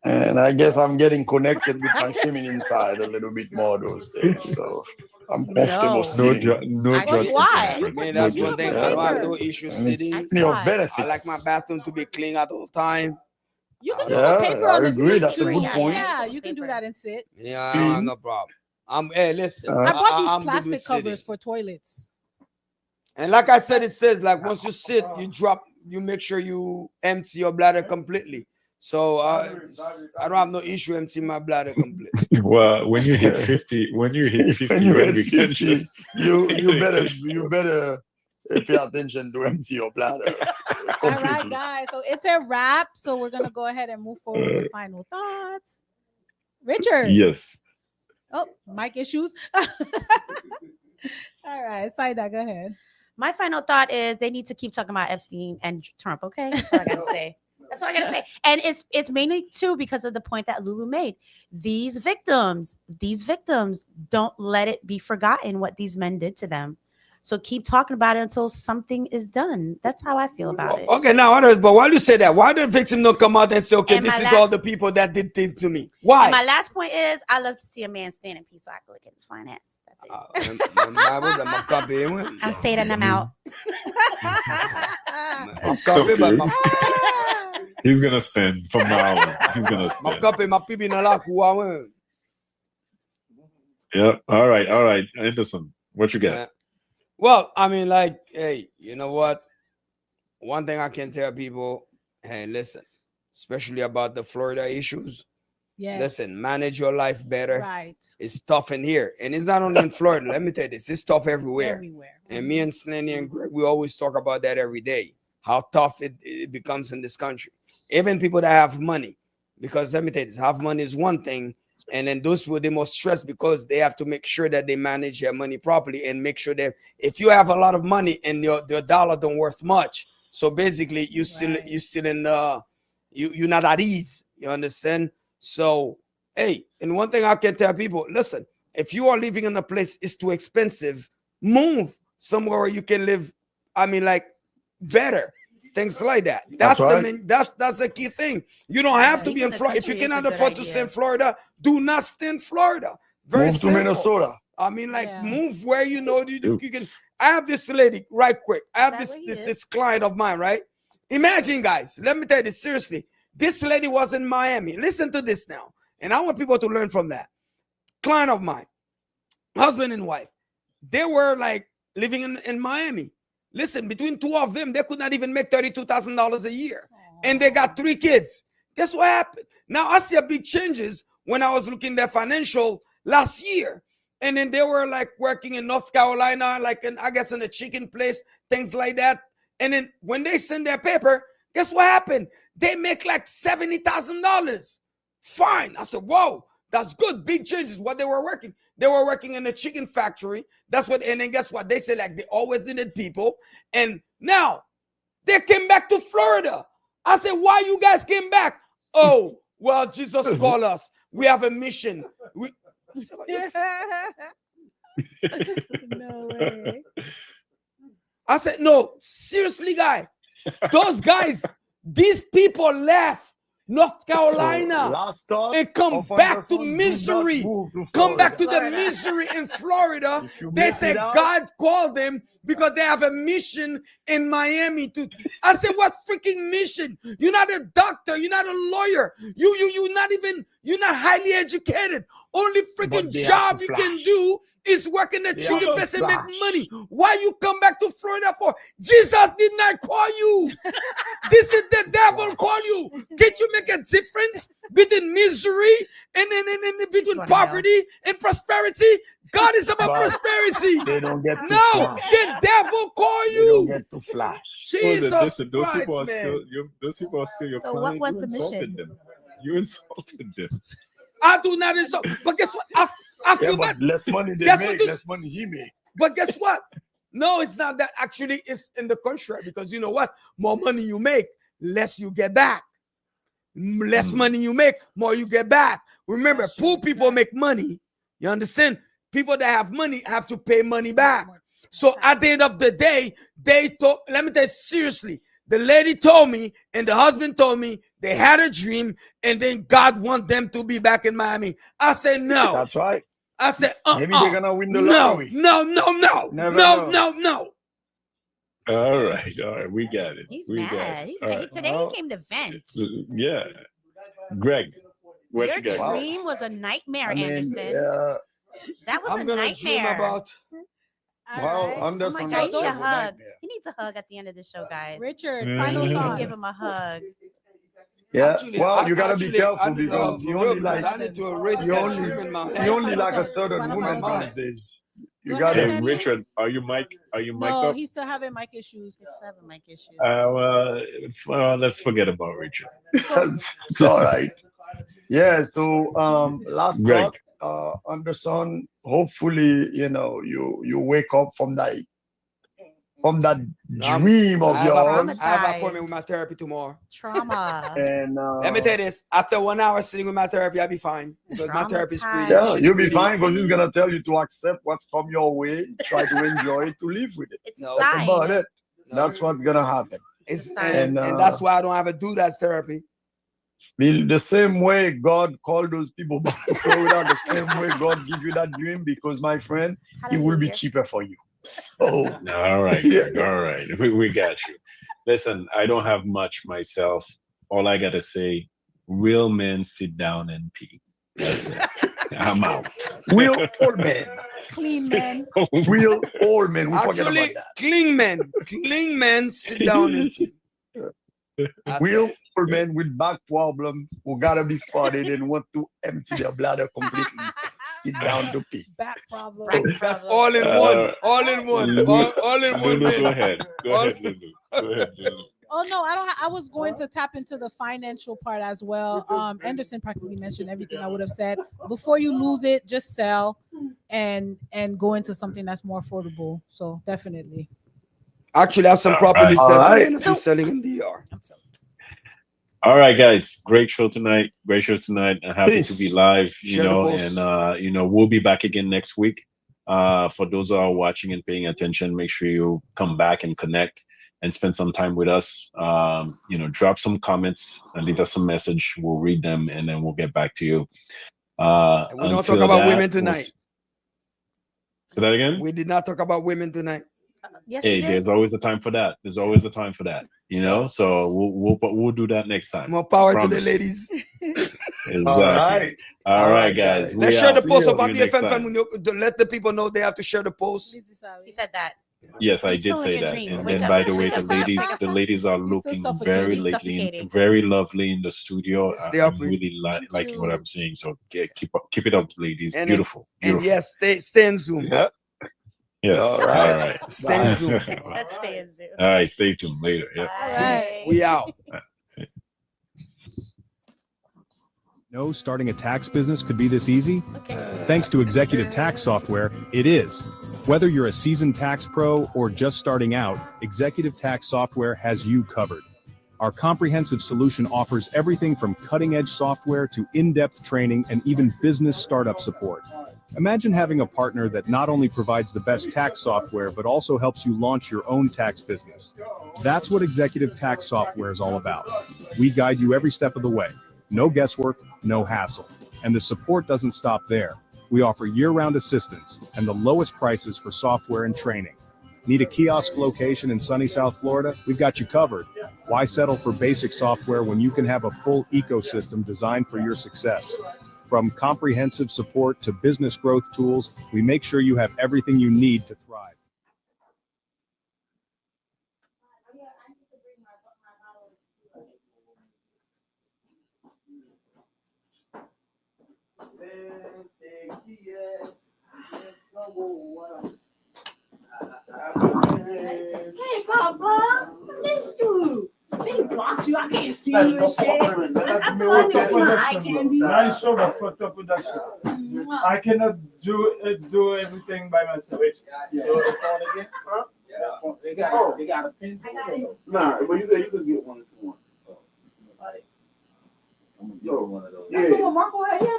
Speaker 3: And I guess I'm getting connected with my feminine side a little bit more those days. So I'm comfortable
Speaker 6: No.
Speaker 3: sitting.
Speaker 2: no
Speaker 6: I
Speaker 2: drugs.
Speaker 6: squat.
Speaker 2: for
Speaker 5: I mean,
Speaker 2: you.
Speaker 5: that's
Speaker 2: No
Speaker 5: one thing.
Speaker 2: drugs.
Speaker 5: I don't have no issue
Speaker 3: And it's
Speaker 5: sitting.
Speaker 3: plenty of
Speaker 6: squat.
Speaker 3: benefits.
Speaker 5: I like my bathroom to be clean at all time.
Speaker 4: You can
Speaker 5: Yeah,
Speaker 4: do the paper
Speaker 3: I
Speaker 4: on the
Speaker 3: agree.
Speaker 4: seat
Speaker 3: That's a
Speaker 4: too.
Speaker 3: good point.
Speaker 4: Yeah, you can do that and sit.
Speaker 5: Yeah, I don't have no problem. Hey, listen.
Speaker 3: Uh,
Speaker 4: I bought these
Speaker 5: I'm good with
Speaker 4: plastic
Speaker 5: sitting.
Speaker 4: covers for toilets.
Speaker 5: And like I said, it says like once you sit, you drop, you make sure you empty your bladder completely. So I don't have no issue emptying my bladder completely.
Speaker 2: Well, when you hit 50, when you hit 50,
Speaker 3: When you
Speaker 2: when
Speaker 3: hit
Speaker 2: we can
Speaker 3: 50,
Speaker 2: just
Speaker 3: you better pay attention to empty your bladder.
Speaker 4: All right, guys. So it's a wrap. So we're gonna go ahead and move forward with final thoughts. Richard.
Speaker 2: Yes.
Speaker 4: Oh, mic issues. All right, Saida, go ahead.
Speaker 6: My final thought is they need to keep talking about Epstein and Trump. Okay, that's all I gotta say. That's all I gotta say. And it's mainly too because of the point that Lulu made. These victims, don't let it be forgotten what these men did to them. So keep talking about it until something is done. That's how I feel about it.
Speaker 5: Okay, now others, but while you say that, why the victim not come out and say, okay,
Speaker 6: And
Speaker 5: this
Speaker 6: my
Speaker 5: is all the people that did things to me? Why?
Speaker 6: My last point is I love to see a man stand in peace so I can look at his finance. That's it. I'll say it and I'm out.
Speaker 2: He's gonna stand from now on. He's gonna stand. Yeah. All right. Anderson, what you got?
Speaker 5: Yeah. Well, I mean, like, hey, you know what? One thing I can tell people, hey, listen, especially about the Florida issues.
Speaker 4: Yes.
Speaker 5: Listen, manage your life better.
Speaker 4: Right.
Speaker 5: It's tough in here. And it's not only in Florida. Let me tell you this. It's tough everywhere.
Speaker 4: Everywhere.
Speaker 5: And me and Slenny and Greg, we always talk about that every day. How tough it becomes in this country. Even people that have money. Because let me tell you this, have money is one thing. And then those people, they most stressed because they have to make sure that they manage their money properly and make sure that if you have a lot of money and your dollar don't worth much, so basically you're not at ease. You understand? So, hey, and one thing I can tell people, listen, if you are living in a place is too expensive, move somewhere where you can live. I mean, like better. Things like that. That's a key thing. You don't have to be in Florida. If you cannot afford to stay in Florida, do not stay in Florida. Very
Speaker 3: Move
Speaker 5: simple.
Speaker 3: to Minnesota.
Speaker 5: I mean, like move where you know you can. I have this lady right quick. I have this client of mine, right? Imagine, guys. Let me tell you this seriously. This lady was in Miami. Listen to this now, and I want people to learn from that. Client of mine, husband and wife, they were like living in Miami. Listen, between two of them, they could not even make $32,000 a year. And they got 3 kids. Guess what happened? Now, I see a big changes when I was looking at their financial last year. And then they were like working in North Carolina, like I guess in a chicken place, things like that. And then when they send their paper, guess what happened? They make like $70,000. Fine. I said, whoa. That's good. Big changes. What they were working. They were working in a chicken factory. That's what, and then guess what? They said like they always needed people. And now they came back to Florida. I said, why you guys came back? Oh, well, Jesus called us. We have a mission.
Speaker 4: No way.
Speaker 5: I said, no, seriously, guy. Those guys, these people left North Carolina and come back to misery. Come back to the misery in Florida. They said God called them because they have a mission in Miami. I said, what freaking mission? You're not a doctor. You're not a lawyer. You're not highly educated. Only freaking job you can do is work in the chicken place and make money. Why you come back to Florida for? Jesus did not call you. This is the devil call you. Can't you make a difference between misery and between poverty and prosperity? God is about prosperity.
Speaker 3: They don't get to
Speaker 5: no,
Speaker 3: flash.
Speaker 5: the devil call
Speaker 3: They
Speaker 5: you.
Speaker 3: don't get to flash.
Speaker 5: Jesus
Speaker 2: those
Speaker 5: Christ,
Speaker 2: people are
Speaker 5: man.
Speaker 2: still those people are still your
Speaker 6: So
Speaker 2: client.
Speaker 6: what was
Speaker 2: You
Speaker 6: the
Speaker 2: insulted
Speaker 6: mission?
Speaker 2: them. You insulted them.
Speaker 5: I do not insult. But guess what? I feel bad.
Speaker 3: Less money they
Speaker 5: Guess
Speaker 3: make,
Speaker 5: what?
Speaker 3: less money he make.
Speaker 5: But guess what? No, it's not that. Actually, it's in the contrary, because you know what? More money you make, less you get back. Less money you make, more you get back. Remember, poor people make money. You understand? People that have money have to pay money back. So at the end of the day, they told, let me tell you seriously, the lady told me and the husband told me they had a dream and then God want them to be back in Miami. I said, no.
Speaker 3: That's right.
Speaker 5: I said,
Speaker 3: Maybe they're gonna win the
Speaker 5: no,
Speaker 3: lottery.
Speaker 5: no.
Speaker 3: Never know.
Speaker 5: No.
Speaker 2: All right, we got it.
Speaker 6: He's
Speaker 2: we got
Speaker 6: mad.
Speaker 2: it.
Speaker 6: He's
Speaker 2: All
Speaker 6: mad.
Speaker 2: right.
Speaker 6: Today
Speaker 3: Well,
Speaker 6: he came to vent.
Speaker 2: Yeah, Greg, what
Speaker 6: Your
Speaker 2: you got? Greg?
Speaker 6: dream was a nightmare,
Speaker 3: I mean,
Speaker 6: Anderson. That was
Speaker 5: I'm
Speaker 6: a
Speaker 5: gonna
Speaker 6: nightmare.
Speaker 5: dream about.
Speaker 3: well,
Speaker 6: Oh my
Speaker 3: Anderson
Speaker 6: God, he
Speaker 3: that's
Speaker 6: need a
Speaker 3: a
Speaker 6: hug.
Speaker 3: nightmare.
Speaker 6: He needs a hug at the end of the show, guys.
Speaker 4: Richard,
Speaker 2: Mhm.
Speaker 4: final
Speaker 2: Mhm.
Speaker 4: thoughts.
Speaker 6: Give him a hug.
Speaker 3: Yeah.
Speaker 5: Actually,
Speaker 3: Well, you gotta
Speaker 5: actually,
Speaker 3: be careful
Speaker 5: I need to
Speaker 3: because
Speaker 5: for
Speaker 3: you
Speaker 5: real,
Speaker 3: only
Speaker 5: because
Speaker 3: like
Speaker 5: I need to erase
Speaker 3: you
Speaker 5: that
Speaker 3: only
Speaker 5: dream in my head.
Speaker 3: you only
Speaker 4: Final
Speaker 3: like a
Speaker 4: thoughts.
Speaker 3: certain
Speaker 4: Final
Speaker 3: woman
Speaker 5: thoughts.
Speaker 3: these days. You
Speaker 4: Go
Speaker 3: gotta
Speaker 4: ahead,
Speaker 2: Hey,
Speaker 4: Sandy.
Speaker 2: Richard, are you mic'd
Speaker 4: No,
Speaker 2: up?
Speaker 4: he's still having mic issues.
Speaker 6: He's having mic issues.
Speaker 2: Well, let's forget about Richard.
Speaker 3: it's all right. Yeah, so last
Speaker 2: Greg.
Speaker 3: thought, Anderson, hopefully, you wake up from that dream of
Speaker 5: I
Speaker 3: yours.
Speaker 5: have an appointment with my therapy tomorrow.
Speaker 6: Trauma.
Speaker 3: And
Speaker 5: Let me tell you this: after 1 hour sitting with my therapy, I'll be fine because my therapist pretty.
Speaker 3: yeah,
Speaker 5: she's
Speaker 3: you'll be
Speaker 5: pretty-
Speaker 3: fine because he's gonna tell you to accept what's come your way, try to enjoy it, to live with it.
Speaker 6: It's
Speaker 5: No,
Speaker 6: a
Speaker 5: it's
Speaker 3: That's
Speaker 6: sign.
Speaker 3: about it. That's what's gonna happen.
Speaker 5: It's,
Speaker 6: And,
Speaker 5: and that's why I don't have a do that therapy.
Speaker 3: The same way God called those people back to Florida, the same way God give you that dream, because my friend, it will be
Speaker 6: Hallelujah.
Speaker 3: cheaper for you. So
Speaker 2: All right, Greg, all right. We got you. Listen, I don't have much myself. All I gotta say, real men sit down and pee. That's it. I'm out.
Speaker 3: real old men,
Speaker 4: Clean man.
Speaker 3: real old men. We forget
Speaker 5: Actually,
Speaker 3: about that.
Speaker 5: clean men, sit down and I
Speaker 3: Real
Speaker 5: said,
Speaker 3: old men with back problem who gotta be farted and want to empty their bladder completely. Sit down to pee.
Speaker 4: Back problem.
Speaker 6: Back
Speaker 5: that's
Speaker 6: problem.
Speaker 5: all in one, all in one,
Speaker 2: Lulu,
Speaker 5: all in one.
Speaker 2: Lulu, go
Speaker 5: man.
Speaker 2: ahead. Go ahead, Lulu. Go ahead, Lulu.
Speaker 4: Oh no, I don't. I was going to tap into the financial part as well. Anderson practically mentioned everything I would have said. Before you lose it, just sell and go into something that's more affordable. So definitely.
Speaker 5: Actually, I have some
Speaker 2: All
Speaker 5: properties
Speaker 3: right.
Speaker 5: that
Speaker 3: All
Speaker 5: I'm
Speaker 3: right.
Speaker 5: going to be selling in DR.
Speaker 2: All right, guys. Great show tonight. Great show tonight. I'm happy to be
Speaker 3: Peace.
Speaker 2: live,
Speaker 5: Share the post.
Speaker 2: and we'll be back again next week. For those who are watching and paying attention, make sure you come back and connect and spend some time with us. Drop some comments and leave us a message. We'll read them and then we'll get back to you.
Speaker 5: And we don't talk
Speaker 2: Until
Speaker 5: about
Speaker 2: that,
Speaker 5: women tonight.
Speaker 2: Say that again?
Speaker 5: We did not talk about women tonight.
Speaker 6: Yes,
Speaker 2: Hey,
Speaker 6: we did.
Speaker 2: there's always a time for that. There's always a time for that. So we'll do that next time.
Speaker 5: More power to the
Speaker 2: Promise.
Speaker 5: ladies.
Speaker 2: Exactly.
Speaker 3: All right.
Speaker 2: All right, guys.
Speaker 5: Let's
Speaker 2: We
Speaker 5: share the
Speaker 2: out.
Speaker 5: post
Speaker 2: See
Speaker 5: about
Speaker 2: you
Speaker 5: the
Speaker 2: next
Speaker 5: FM
Speaker 2: time.
Speaker 5: family. To let the people know they have to share the post.
Speaker 6: He said that.
Speaker 2: Yes, I
Speaker 6: You're
Speaker 2: did
Speaker 6: still in
Speaker 2: say
Speaker 6: your
Speaker 2: that.
Speaker 6: dream.
Speaker 2: And
Speaker 6: Wake
Speaker 2: then,
Speaker 6: up.
Speaker 2: by the way,
Speaker 6: Wake up.
Speaker 2: the ladies are looking very
Speaker 4: suffocating.
Speaker 2: lately,
Speaker 6: Suffocating.
Speaker 2: very lovely in the studio.
Speaker 5: Yes, they are
Speaker 2: I'm
Speaker 5: pretty.
Speaker 2: really liking what
Speaker 4: you.
Speaker 2: I'm seeing. So keep it up, ladies.
Speaker 5: And
Speaker 2: Beautiful.
Speaker 5: And
Speaker 2: Beautiful.
Speaker 5: yes, stay in Zoom.
Speaker 3: Yeah.
Speaker 2: Yes.
Speaker 3: All
Speaker 2: All
Speaker 3: right.
Speaker 2: right.
Speaker 5: Stay in Zoom.
Speaker 6: Let's stay in Zoom.
Speaker 2: All right. Stay tuned later. Yeah.
Speaker 6: Bye.
Speaker 5: We out.
Speaker 10: know starting a tax business could be this easy? Thanks to executive tax software, it is. Whether you're a seasoned tax pro or just starting out, executive tax software has you covered. Our comprehensive solution offers everything from cutting-edge software to in-depth training and even business startup support. Imagine having a partner that not only provides the best tax software, but also helps you launch your own tax business. That's what executive tax software is all about. We guide you every step of the way. No guesswork, no hassle. And the support doesn't stop there. We offer year-round assistance and the lowest prices for software and training. Need a kiosk location in sunny South Florida? We've got you covered. Why settle for basic software when you can have a full ecosystem designed for your success? From comprehensive support to business growth tools, we make sure you have everything you need to thrive.
Speaker 9: Hey, Papa, I missed you. They blocked you. I can't see you and shit. I'm telling you, it's my eye candy.
Speaker 1: Nice show, but photo production. I cannot do everything by myself. So the phone again? Huh? Yeah. They got a pin.
Speaker 8: Nah, but you could get one if you want.
Speaker 1: Yo, one of those.
Speaker 8: Yeah.
Speaker 9: Marco had.